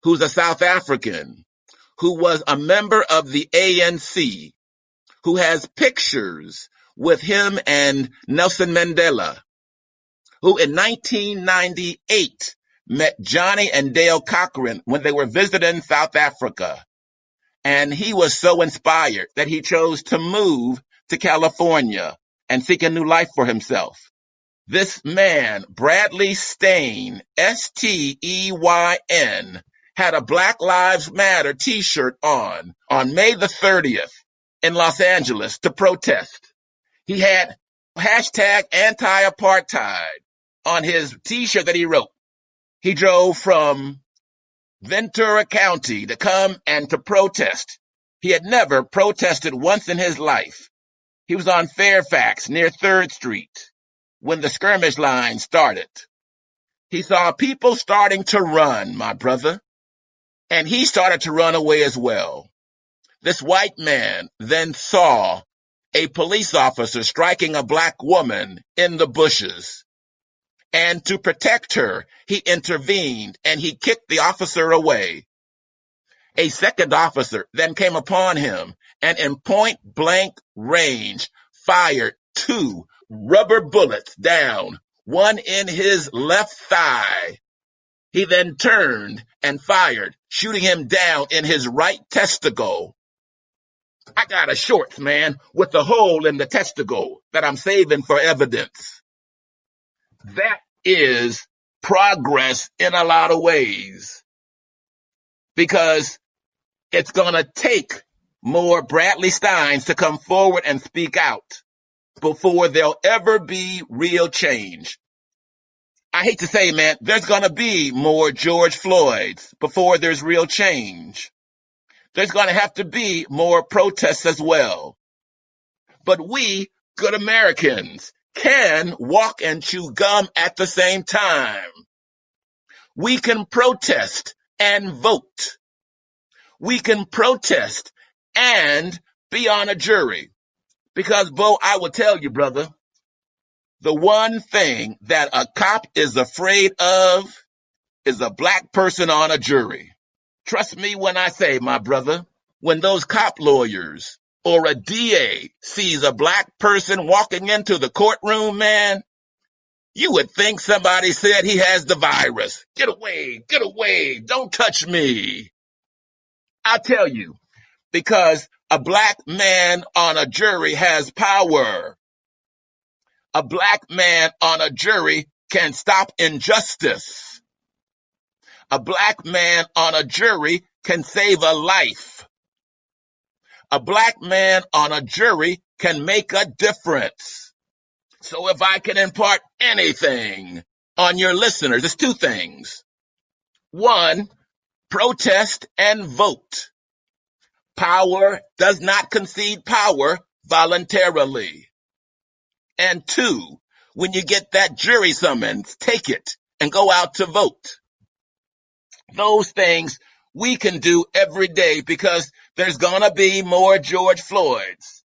who's a South African, who was a member of the ANC, who has pictures with him and Nelson Mandela, who in 1998 met Johnny and Dale Cochran when they were visiting South Africa. And he was so inspired that he chose to move to California and seek a new life for himself. This man, Bradley Steyn, Steyn, had a Black Lives Matter t-shirt on May the 30th in Los Angeles to protest. He had hashtag anti-apartheid on his t-shirt that he wrote. He drove from Ventura County to come and to protest. He had never protested once in his life. He was on Fairfax near 3rd Street when the skirmish line started. He saw people starting to run, my brother, and he started to run away as well. This white man then saw a police officer striking a black woman in the bushes. And to protect her, he intervened and he kicked the officer away. A second officer then came upon him and in point blank range fired 2 rubber bullets down, one in his left thigh. He then turned and fired, shooting him down in his right testicle. I got a shorts, man, with a hole in the testicle that I'm saving for evidence. That is progress in a lot of ways, because it's going to take more Bradley Steyns to come forward and speak out before there'll ever be real change. I hate to say, man, there's going to be more George Floyds before there's real change. There's going to have to be more protests as well. But we, good Americans, can walk and chew gum at the same time. We can protest and vote. We can protest and be on a jury. Because, Bo, I will tell you, brother, the one thing that a cop is afraid of is a black person on a jury. Trust me when I say, my brother, when those cop lawyers or a DA sees a black person walking into the courtroom, man, you would think somebody said he has the virus. Get away, don't touch me. I'll tell you, because a black man on a jury has power. A black man on a jury can stop injustice. A black man on a jury can save a life. A black man on a jury can make a difference. So if I can impart anything on your listeners, it's 2 things. 1, protest and vote. Power does not concede power. voluntarily. And 2, when you get that jury summons, take it and go out to vote. Those things we can do every day because there's gonna be more George Floyds.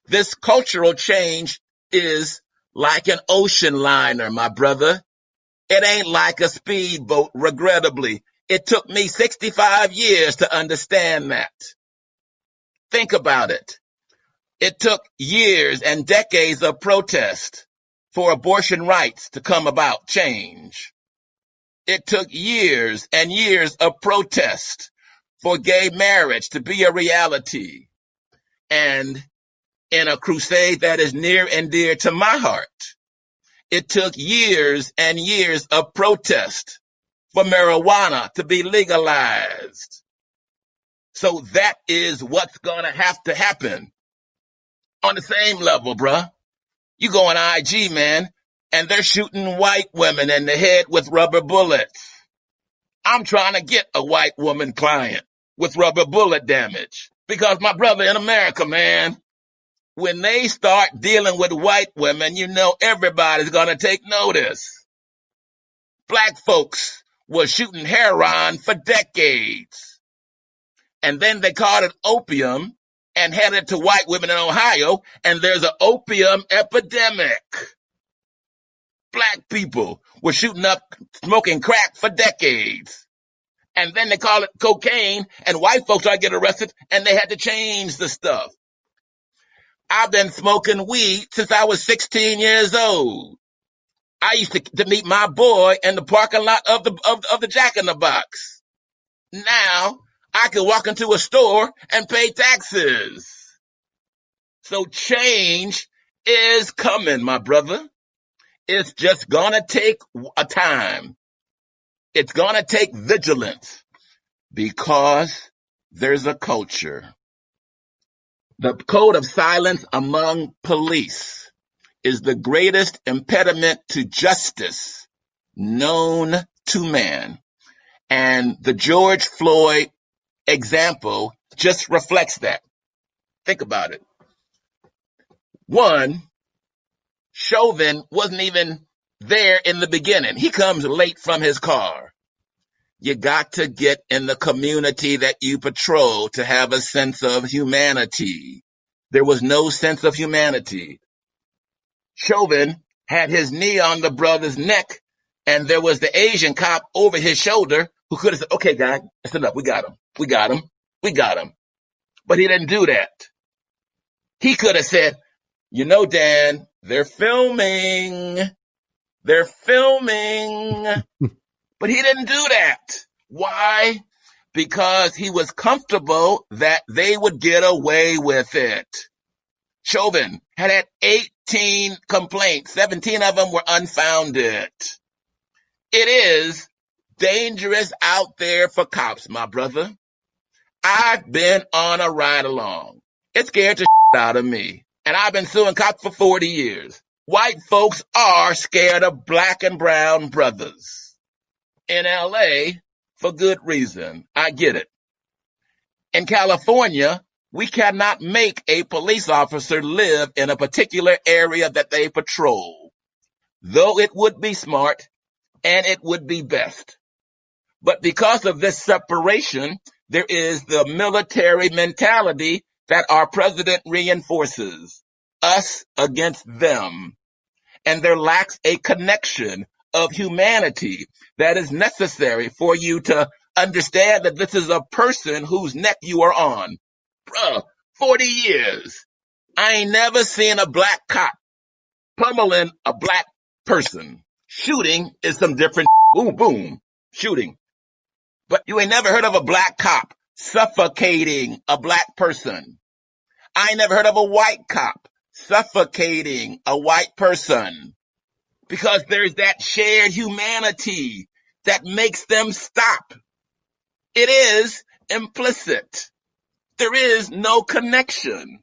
This cultural change is like an ocean liner, my brother. It ain't like a speedboat, regrettably. It took me 65 years to understand that. Think about it. It took years and decades of protest for abortion rights to come about change. It took years and years of protest for gay marriage to be a reality. And in a crusade that is near and dear to my heart, it took years and years of protest for marijuana to be legalized. So that is what's going to have to happen. On the same level, bruh. You go on IG, man, and they're shooting white women in the head with rubber bullets. I'm trying to get a white woman client with rubber bullet damage. Because my brother, in America, man, when they start dealing with white women, you know everybody's going to take notice. Black folks were shooting heroin for decades. And then they called it opium and handed it to white women in Ohio, and there's an opium epidemic. Black people were shooting up, smoking crack for decades. And then they call it cocaine, and white folks started getting arrested, and they had to change the stuff. I've been smoking weed since I was 16 years old. I used to meet my boy in the parking lot of the Jack in the Box. Now I can walk into a store and pay taxes. So change is coming, my brother. It's just gonna take a time. It's gonna take vigilance because there's a culture. The code of silence among police is the greatest impediment to justice known to man. And the George Floyd example just reflects that. Think about it. One, Chauvin wasn't even there in the beginning. He comes late from his car. You got to get in the community that you patrol to have a sense of humanity. There was no sense of humanity. Chauvin had his knee on the brother's neck, and there was the Asian cop over his shoulder who could have said, okay, guy, that's enough. We got him. We got him. We got him. But he didn't do that. He could have said, you know, Dan, they're filming. They're filming. But he didn't do that. Why? Because he was comfortable that they would get away with it. Chauvin had 18 complaints. 17 of them were unfounded. It is dangerous out there for cops, my brother. I've been on a ride along. It scared the shit out of me. And I've been suing cops for 40 years. White folks are scared of black and brown brothers. In LA, for good reason. I get it. In California, we cannot make a police officer live in a particular area that they patrol, though it would be smart and it would be best. But because of this separation, there is the military mentality that our president reinforces, us against them. And there lacks a connection of humanity that is necessary for you to understand that this is a person whose neck you are on. Bruh, 40 years. I ain't never seen a black cop pummeling a black person. Shooting is some different boom, boom, shooting. But you ain't never heard of a black cop suffocating a black person. I ain't never heard of a white cop suffocating a white person. Because there's that shared humanity that makes them stop. It is implicit. There is no connection.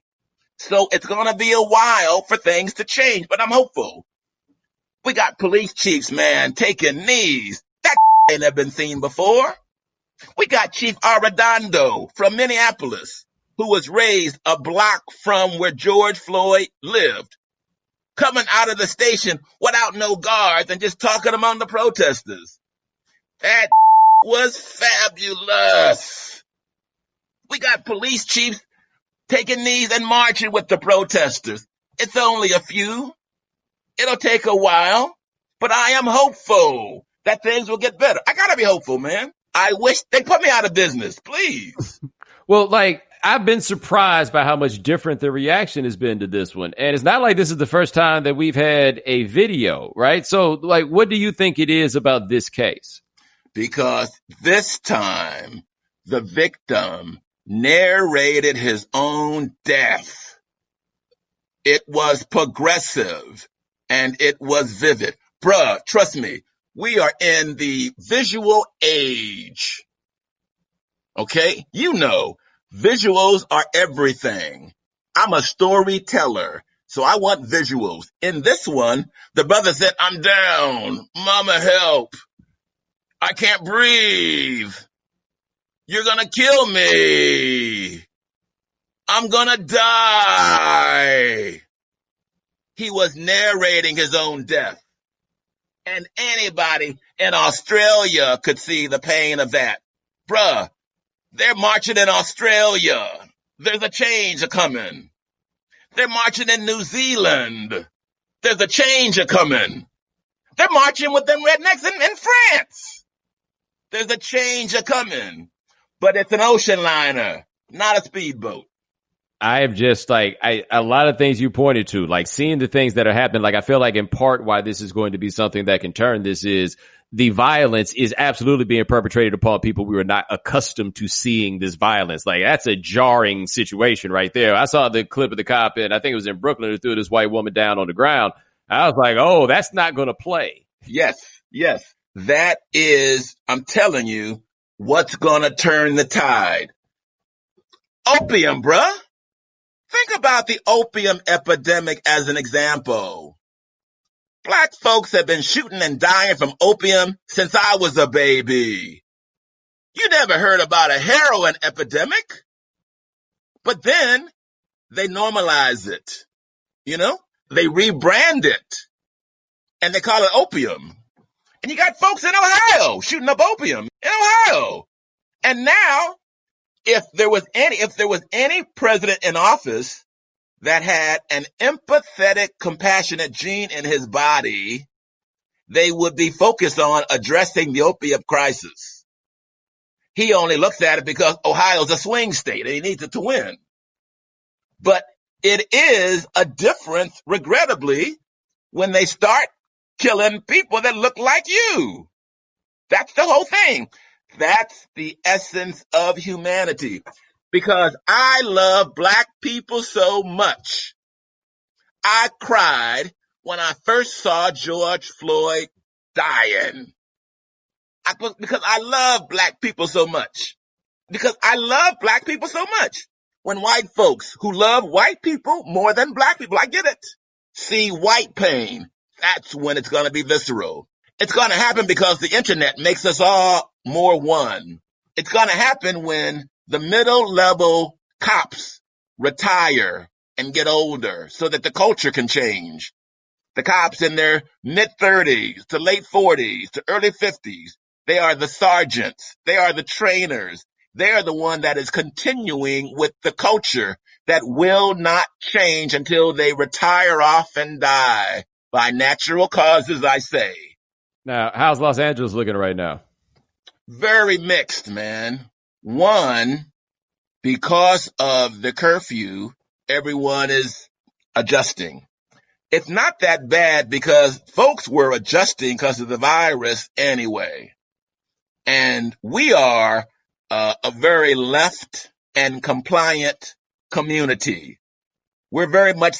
So it's going to be a while for things to change, but I'm hopeful. We got police chiefs, man, taking knees. That ain't never been seen before. We got Chief Arredondo from Minneapolis who was raised a block from where George Floyd lived, coming out of the station without no guards and just talking among the protesters. That was fabulous. We got police chiefs taking knees and marching with the protesters. It's only a few. It'll take a while, but I am hopeful that things will get better. I gotta be hopeful, man. I wish they put me out of business, please. Well, like, I've been surprised by how much different the reaction has been to this one. And it's not like this is the first time that we've had a video, right? So, like, what do you think it is about this case? Because this time, the victim narrated his own death. It was progressive and it was vivid. Bruh, trust me, we are in the visual age. Okay? You know, visuals are everything. I'm a storyteller, so I want visuals. In this one, the brother said, "I'm down. Mama, help. I can't breathe. You're gonna kill me. I'm gonna die." He was narrating his own death. And anybody in Australia could see the pain of that. Bruh, they're marching in Australia. There's a change a-coming. They're marching in New Zealand. There's a change a-coming. They're marching with them rednecks in France. There's a change a-coming. But it's an ocean liner, not a speedboat. I have just like a lot of things you pointed to, like seeing the things that are happening. Like, I feel like in part why this is going to be something that can turn this is the violence is absolutely being perpetrated upon people we were not accustomed to seeing this violence. Like, that's a jarring situation right there. I saw the clip of the cop and I think it was in Brooklyn who threw this white woman down on the ground. I was like, oh, that's not going to play. Yes. That is, I'm telling you, what's going to turn the tide. Opium, bruh. Think about the opium epidemic as an example. Black folks have been shooting and dying from opium since I was a baby. You never heard about a heroin epidemic. But then they normalize it. You know, they rebrand it and they call it opium. And you got folks in Ohio shooting up opium in Ohio. And now, if there was any president in office that had an empathetic, compassionate gene in his body, they would be focused on addressing the opium crisis. He only looks at it because Ohio's a swing state and he needs it to win. But it is a difference, regrettably, when they start killing people that look like you. That's the whole thing. That's the essence of humanity. Because I love black people so much. I cried when I first saw George Floyd dying. Because I love black people so much. When white folks who love white people more than black people, I get it, see white pain, that's when it's going to be visceral. It's going to happen because the internet makes us all more one. It's going to happen when the middle level cops retire and get older so that the culture can change. The cops in their mid-30s to late 40s to early 50s, they are the sergeants. They are the trainers. They are the one that is continuing with the culture that will not change until they retire off and die by natural causes, I say. Now, how's Los Angeles looking right now? Very mixed, man. One, because of the curfew, everyone is adjusting. It's not that bad because folks were adjusting because of the virus anyway. And we are a very left and compliant community. We're very much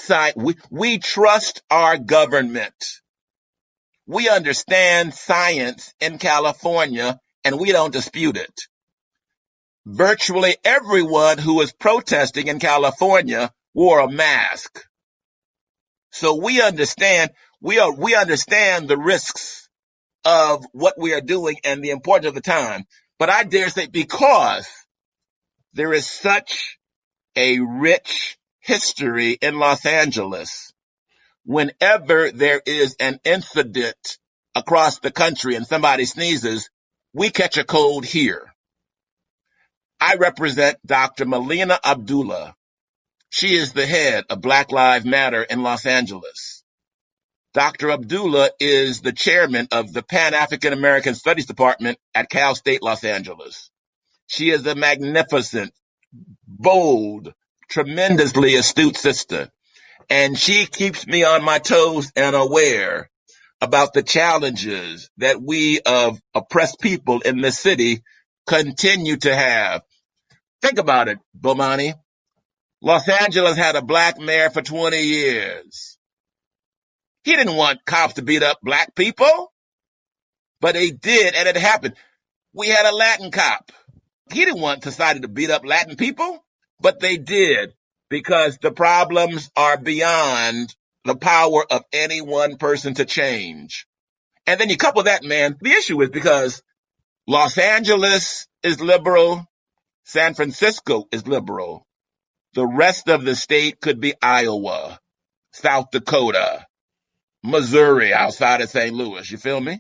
we trust our government. We understand science in California and we don't dispute it. Virtually everyone who was protesting in California wore a mask. So we understand the risks of what we are doing and the importance of the time. But I dare say because there is such a rich history in Los Angeles. Whenever there is an incident across the country and somebody sneezes, we catch a cold here. I represent Dr. Melina Abdullah. She is the head of Black Lives Matter in Los Angeles. Dr. Abdullah is the chairman of the Pan-African American Studies Department at Cal State Los Angeles. She is a magnificent, bold, tremendously astute sister. And she keeps me on my toes and aware about the challenges that we of oppressed people in this city continue to have. Think about it, Bomani. Los Angeles had a black mayor for 20 years. He didn't want cops to beat up black people, but they did, and it happened. We had a Latin cop. He didn't want society to beat up Latin people, but they did, because the problems are beyond the power of any one person to change. And then you couple that, man, the issue is because Los Angeles is liberal, San Francisco is liberal. The rest of the state could be Iowa, South Dakota, Missouri outside of St. Louis. You feel me?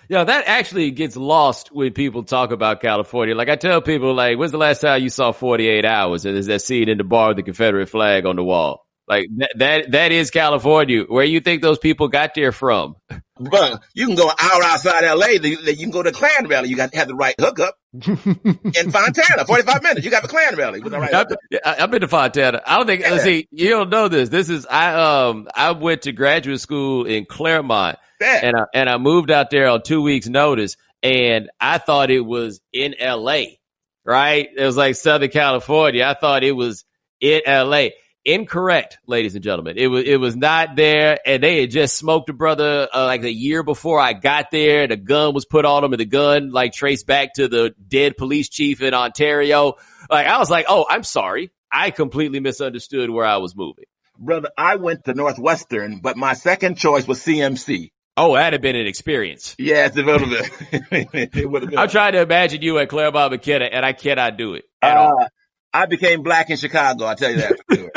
Yeah, that actually gets lost when people talk about California. Like I tell people, like, when's the last time you saw 48 Hours? And there's that scene in the bar with the Confederate flag on the wall. Like that is California. Where you think those people got there from? But you can go an hour outside LA. You can go to the Klan rally. You got to have the right hookup. In Fontana, 45 minutes. You got the Klan rally with the right hookup. I've been to Fontana. I don't think. Yeah. See, you don't know this. This is I went to graduate school in Claremont, yeah. and I moved out there on 2 weeks' notice, and I thought it was in LA. Right? It was like Southern California. I thought it was in LA. Incorrect, ladies and gentlemen. It was not there, and they had just smoked a brother like a year before I got there. The gun was put on him, and the gun like traced back to the dead police chief in Ontario. Like I was like, oh, I'm sorry, I completely misunderstood where I was moving. Brother, I went to Northwestern, but my second choice was CMC. Oh, that'd have been an experience. Yes, it would have been. It would have been. I'm trying to imagine you at Claremont McKenna, and I cannot do it at all. I became black in Chicago, I'll tell you that for sure.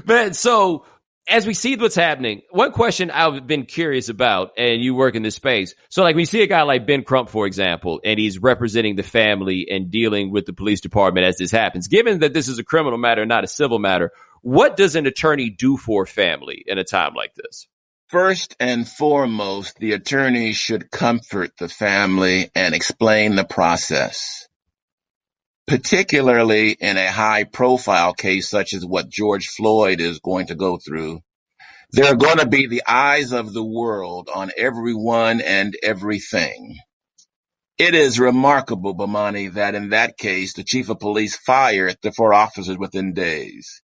Man, so as we see what's happening, one question I've been curious about, and you work in this space. So like we see a guy like Ben Crump, for example, and he's representing the family and dealing with the police department as this happens. Given that this is a criminal matter, not a civil matter, what does an attorney do for family in a time like this? First and foremost, the attorney should comfort the family and explain the process. Particularly in a high-profile case such as what George Floyd is going to go through, there are going to be the eyes of the world on everyone and everything. It is remarkable, Bomani, that in that case, the chief of police fired the 4 officers within days.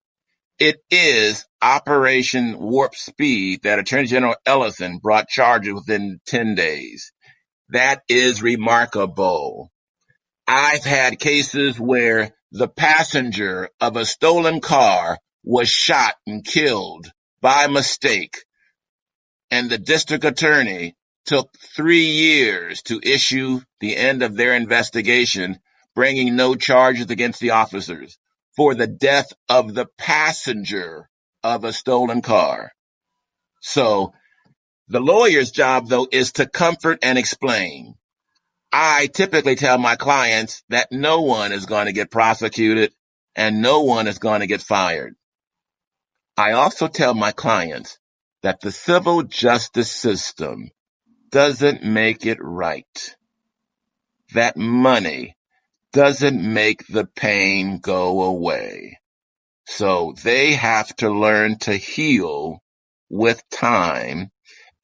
It is Operation Warp Speed that Attorney General Ellison brought charges within 10 days. That is remarkable. I've had cases where the passenger of a stolen car was shot and killed by mistake, and the district attorney took 3 years to issue the end of their investigation, bringing no charges against the officers for the death of the passenger of a stolen car. So the lawyer's job, though, is to comfort and explain. I typically tell my clients that no one is going to get prosecuted and no one is going to get fired. I also tell my clients that the civil justice system doesn't make it right. That money doesn't make the pain go away. So they have to learn to heal with time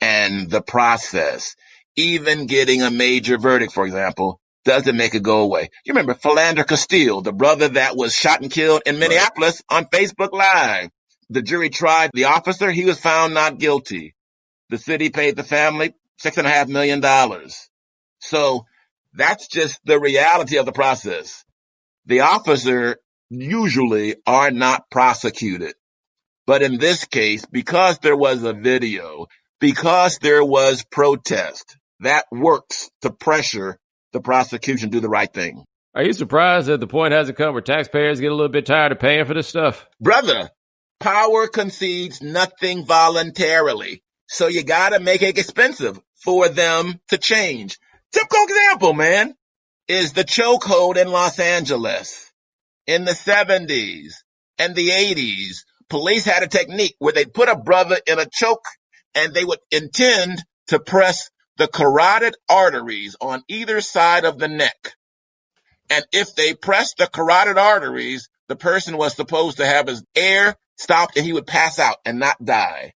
and the process. Even getting a major verdict, for example, doesn't make it go away. You remember Philander Castile, the brother that was shot and killed in Minneapolis on Facebook Live. The jury tried the officer. He was found not guilty. The city paid the family $6.5 million. So that's just the reality of the process. The officer usually are not prosecuted. But in this case, because there was a video, because there was protest, that works to pressure the prosecution to do the right thing. Are you surprised that the point hasn't come where taxpayers get a little bit tired of paying for this stuff? Brother, power concedes nothing voluntarily. So you got to make it expensive for them to change. Typical example, man, is the chokehold in Los Angeles. In the 70s and the 80s, police had a technique where they'd put a brother in a choke and they would intend to press the carotid arteries on either side of the neck. And if they pressed the carotid arteries, the person was supposed to have his air stopped and he would pass out and not die.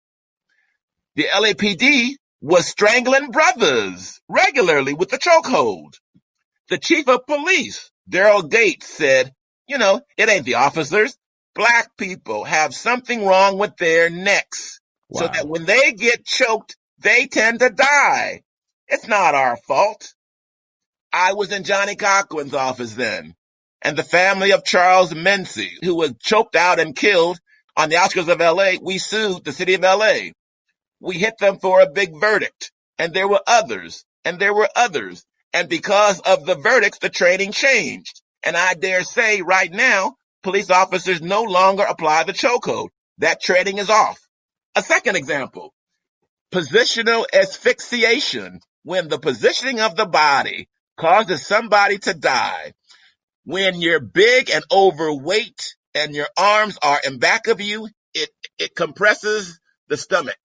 The LAPD was strangling brothers regularly with the chokehold. The chief of police, Daryl Gates, said, it ain't the officers. Black people have something wrong with their necks. Wow. So that when they get choked, they tend to die. It's not our fault. I was in Johnny Cochran's office then, and the family of Charles Mincy, who was choked out and killed on the outskirts of L.A., we sued the city of L.A. We hit them for a big verdict, and there were others, and there were others. And because of the verdicts, the training changed. And I dare say right now, police officers no longer apply the chokehold. That training is off. A second example, positional asphyxiation, when the positioning of the body causes somebody to die. When you're big and overweight and your arms are in back of you, it compresses the stomach.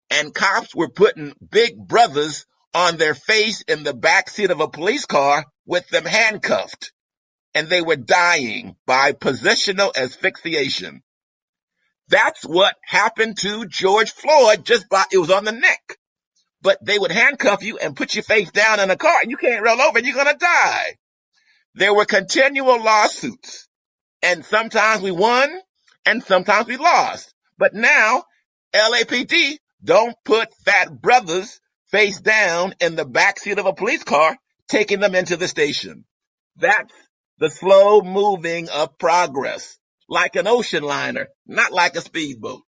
And cops were putting big brothers on their face in the back seat of a police car with them handcuffed. And they were dying by positional asphyxiation. That's what happened to George Floyd, it was on the neck. But they would handcuff you and put your face down in a car and you can't roll over and you're going to die. There were continual lawsuits, and sometimes we won and sometimes we lost. But now LAPD don't put fat brothers face down in the backseat of a police car, taking them into the station. That's the slow moving of progress, like an ocean liner, not like a speedboat.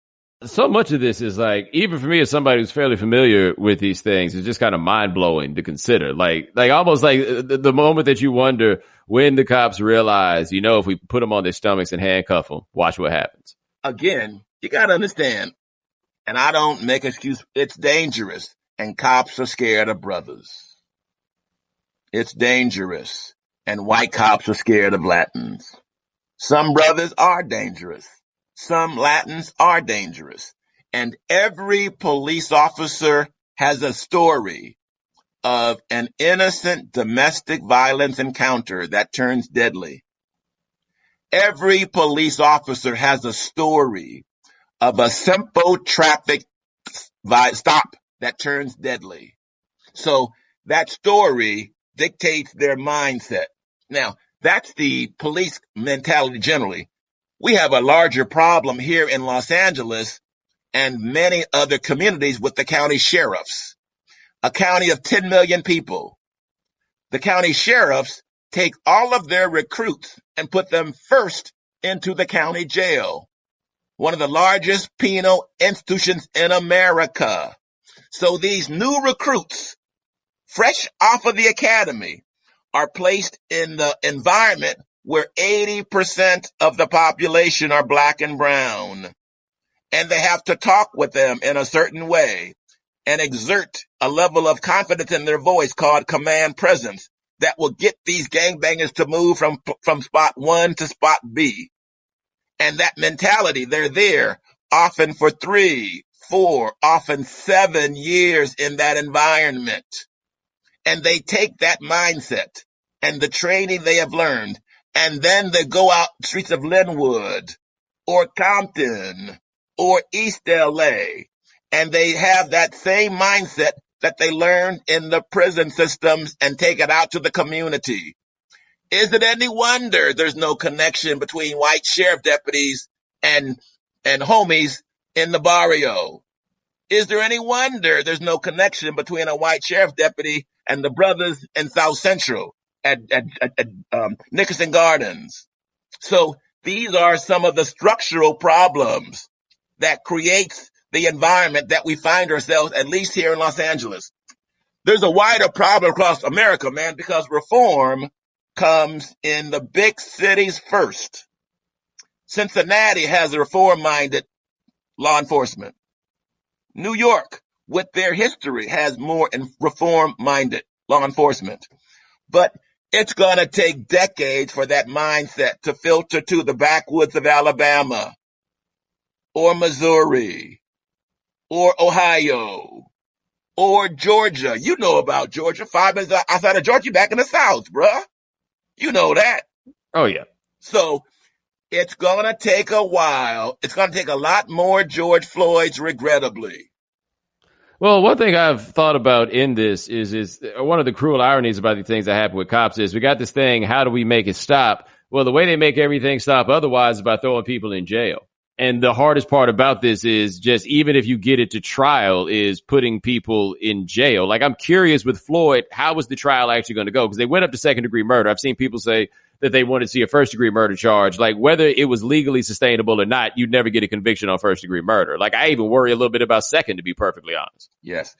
So much of this is like, even for me as somebody who's fairly familiar with these things, it's just kind of mind blowing to consider. Like almost like the moment that you wonder when the cops realize, if we put them on their stomachs and handcuff them, watch what happens. Again, you got to understand, and I don't make excuse, it's dangerous, and cops are scared of brothers. It's dangerous, and white cops are scared of Latins. Some brothers are dangerous. Some Latins are dangerous. And every police officer has a story of an innocent domestic violence encounter that turns deadly. Every police officer has a story of a simple traffic stop that turns deadly. So that story dictates their mindset. Now, that's the police mentality generally. We have a larger problem here in Los Angeles and many other communities with the county sheriffs, a county of 10 million people. The county sheriffs take all of their recruits and put them first into the county jail, one of the largest penal institutions in America. So these new recruits, fresh off of the academy, are placed in the environment where 80% of the population are black and brown. And they have to talk with them in a certain way and exert a level of confidence in their voice called command presence that will get these gangbangers to move from spot 1 to spot B. And that mentality, they're there often for 3, 4, often 7 years in that environment. And they take that mindset and the training they have learned, and then they go out streets of Linwood or Compton or East LA, and they have that same mindset that they learned in the prison systems and take it out to the community. Is it any wonder there's no connection between white sheriff deputies and homies in the barrio? Is there any wonder there's no connection between a white sheriff deputy and the brothers in South Central at Nickerson Gardens? So these are some of the structural problems that creates the environment that we find ourselves, at least here in Los Angeles. There's a wider problem across America, man, because reform comes in the big cities first. Cincinnati has a reform-minded law enforcement. New York, with their history, has more reform-minded law enforcement. But it's going to take decades for that mindset to filter to the backwoods of Alabama or Missouri or Ohio or Georgia. You know about Georgia. 5 minutes outside of Georgia, you're back in the South, bruh. You know that. Oh, yeah. So it's going to take a while. It's going to take a lot more George Floyd's, regrettably. Well, one thing I've thought about in this is one of the cruel ironies about the things that happen with cops is we got this thing, how do we make it stop? Well, the way they make everything stop otherwise is by throwing people in jail. And the hardest part about this is just even if you get it to trial is putting people in jail. Like, I'm curious with Floyd, how was the trial actually going to go? Because they went up to second-degree murder. I've seen people say that they wanted to see a first-degree murder charge. Like, whether it was legally sustainable or not, you'd never get a conviction on first-degree murder. Like, I even worry a little bit about second, to be perfectly honest. Yes.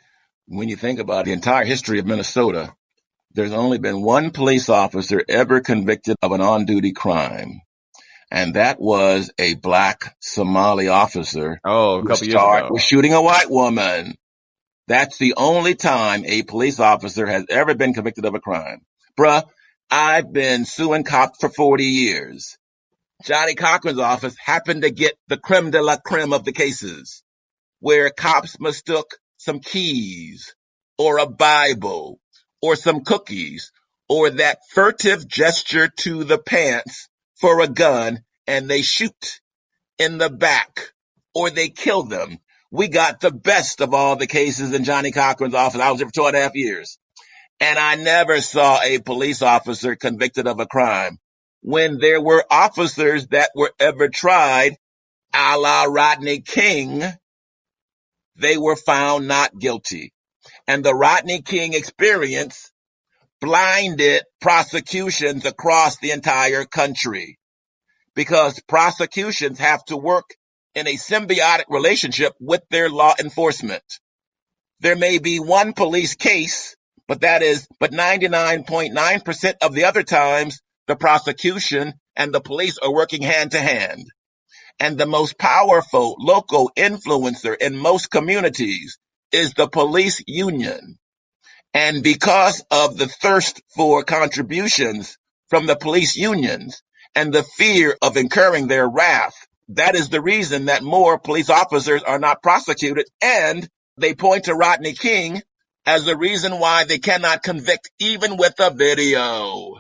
When you think about the entire history of Minnesota, there's only been one police officer ever convicted of an on-duty crime. And that was a black Somali officer. Oh, a couple years ago. Was shooting a white woman. That's the only time a police officer has ever been convicted of a crime. Bruh, I've been suing cops for 40 years. Johnny Cochran's office happened to get the creme de la creme of the cases, where cops mistook some keys or a Bible or some cookies or that furtive gesture to the pants for a gun, and they shoot in the back or they kill them. We got the best of all the cases in Johnny Cochran's office. I was there for 2.5 years. And I never saw a police officer convicted of a crime. When there were officers that were ever tried, a la Rodney King, they were found not guilty. And the Rodney King experience blinded prosecutions across the entire country, because prosecutions have to work in a symbiotic relationship with their law enforcement. There may be one police case, but 99.9% of the other times, the prosecution and the police are working hand to hand. And the most powerful local influencer in most communities is the police union. And because of the thirst for contributions from the police unions and the fear of incurring their wrath, that is the reason that more police officers are not prosecuted. And they point to Rodney King as the reason why they cannot convict even with a video.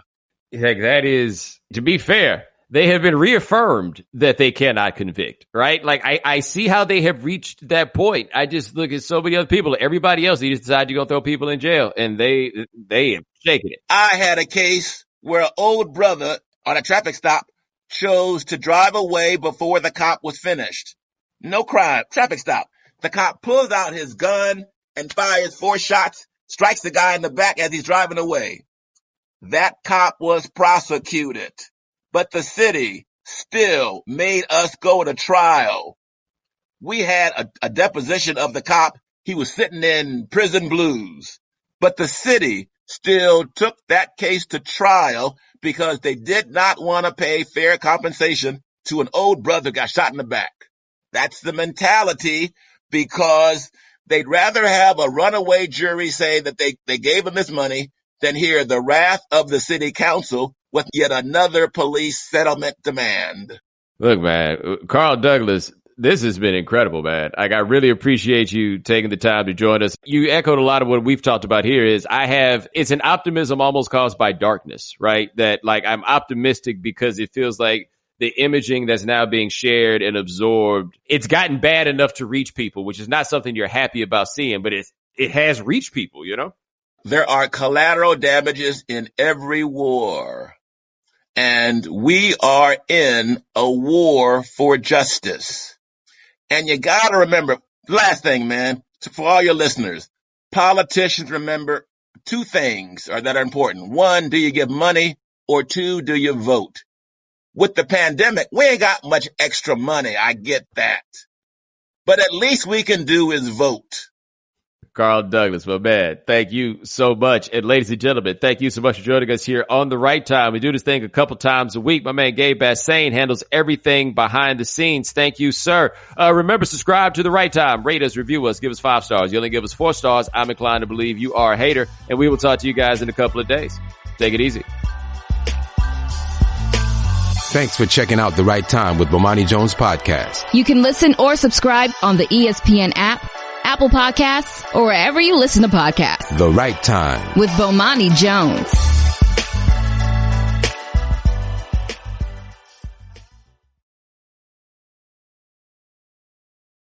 Heck, that is, to be fair, they have been reaffirmed that they cannot convict, right? Like, I see how they have reached that point. I just look at so many other people. Everybody else, they just decide to go throw people in jail, and they have shaken it. I had a case where an old brother on a traffic stop chose to drive away before the cop was finished. No crime, traffic stop. The cop pulls out his gun and fires 4 shots, strikes the guy in the back as he's driving away. That cop was prosecuted, but the city still made us go to trial. We had a deposition of the cop. He was sitting in prison blues, but the city still took that case to trial because they did not want to pay fair compensation to an old brother who got shot in the back. That's the mentality, because they'd rather have a runaway jury say that they gave him this money than hear the wrath of the city council with yet another police settlement demand. Look, man, Carl Douglas, this has been incredible, man. Like, I really appreciate you taking the time to join us. You echoed a lot of what we've talked about here. It's an optimism almost caused by darkness, right? That, like, I'm optimistic because it feels like the imaging that's now being shared and absorbed, it's gotten bad enough to reach people, which is not something you're happy about seeing, but it has reached people, you know? There are collateral damages in every war, and we are in a war for justice. And you got to remember, last thing, man, for all your listeners, politicians, remember 2 things that are important. 1, do you give money? Or 2, do you vote? With the pandemic, we ain't got much extra money. I get that. But at least we can do is vote. Carl Douglas, my man, thank you so much. And ladies and gentlemen, thank you so much for joining us here on The Right Time. We do this thing a couple times a week. My man Gabe Bassane handles everything behind the scenes. Thank you, sir. Remember, subscribe to The Right Time. Rate us, review us, give us 5 stars. You only give us 4 stars. I'm inclined to believe you are a hater. And we will talk to you guys in a couple of days. Take it easy. Thanks for checking out The Right Time with Bomani Jones podcast. You can listen or subscribe on the ESPN app, Apple Podcasts, or wherever you listen to podcasts. The Right Time with Bomani Jones.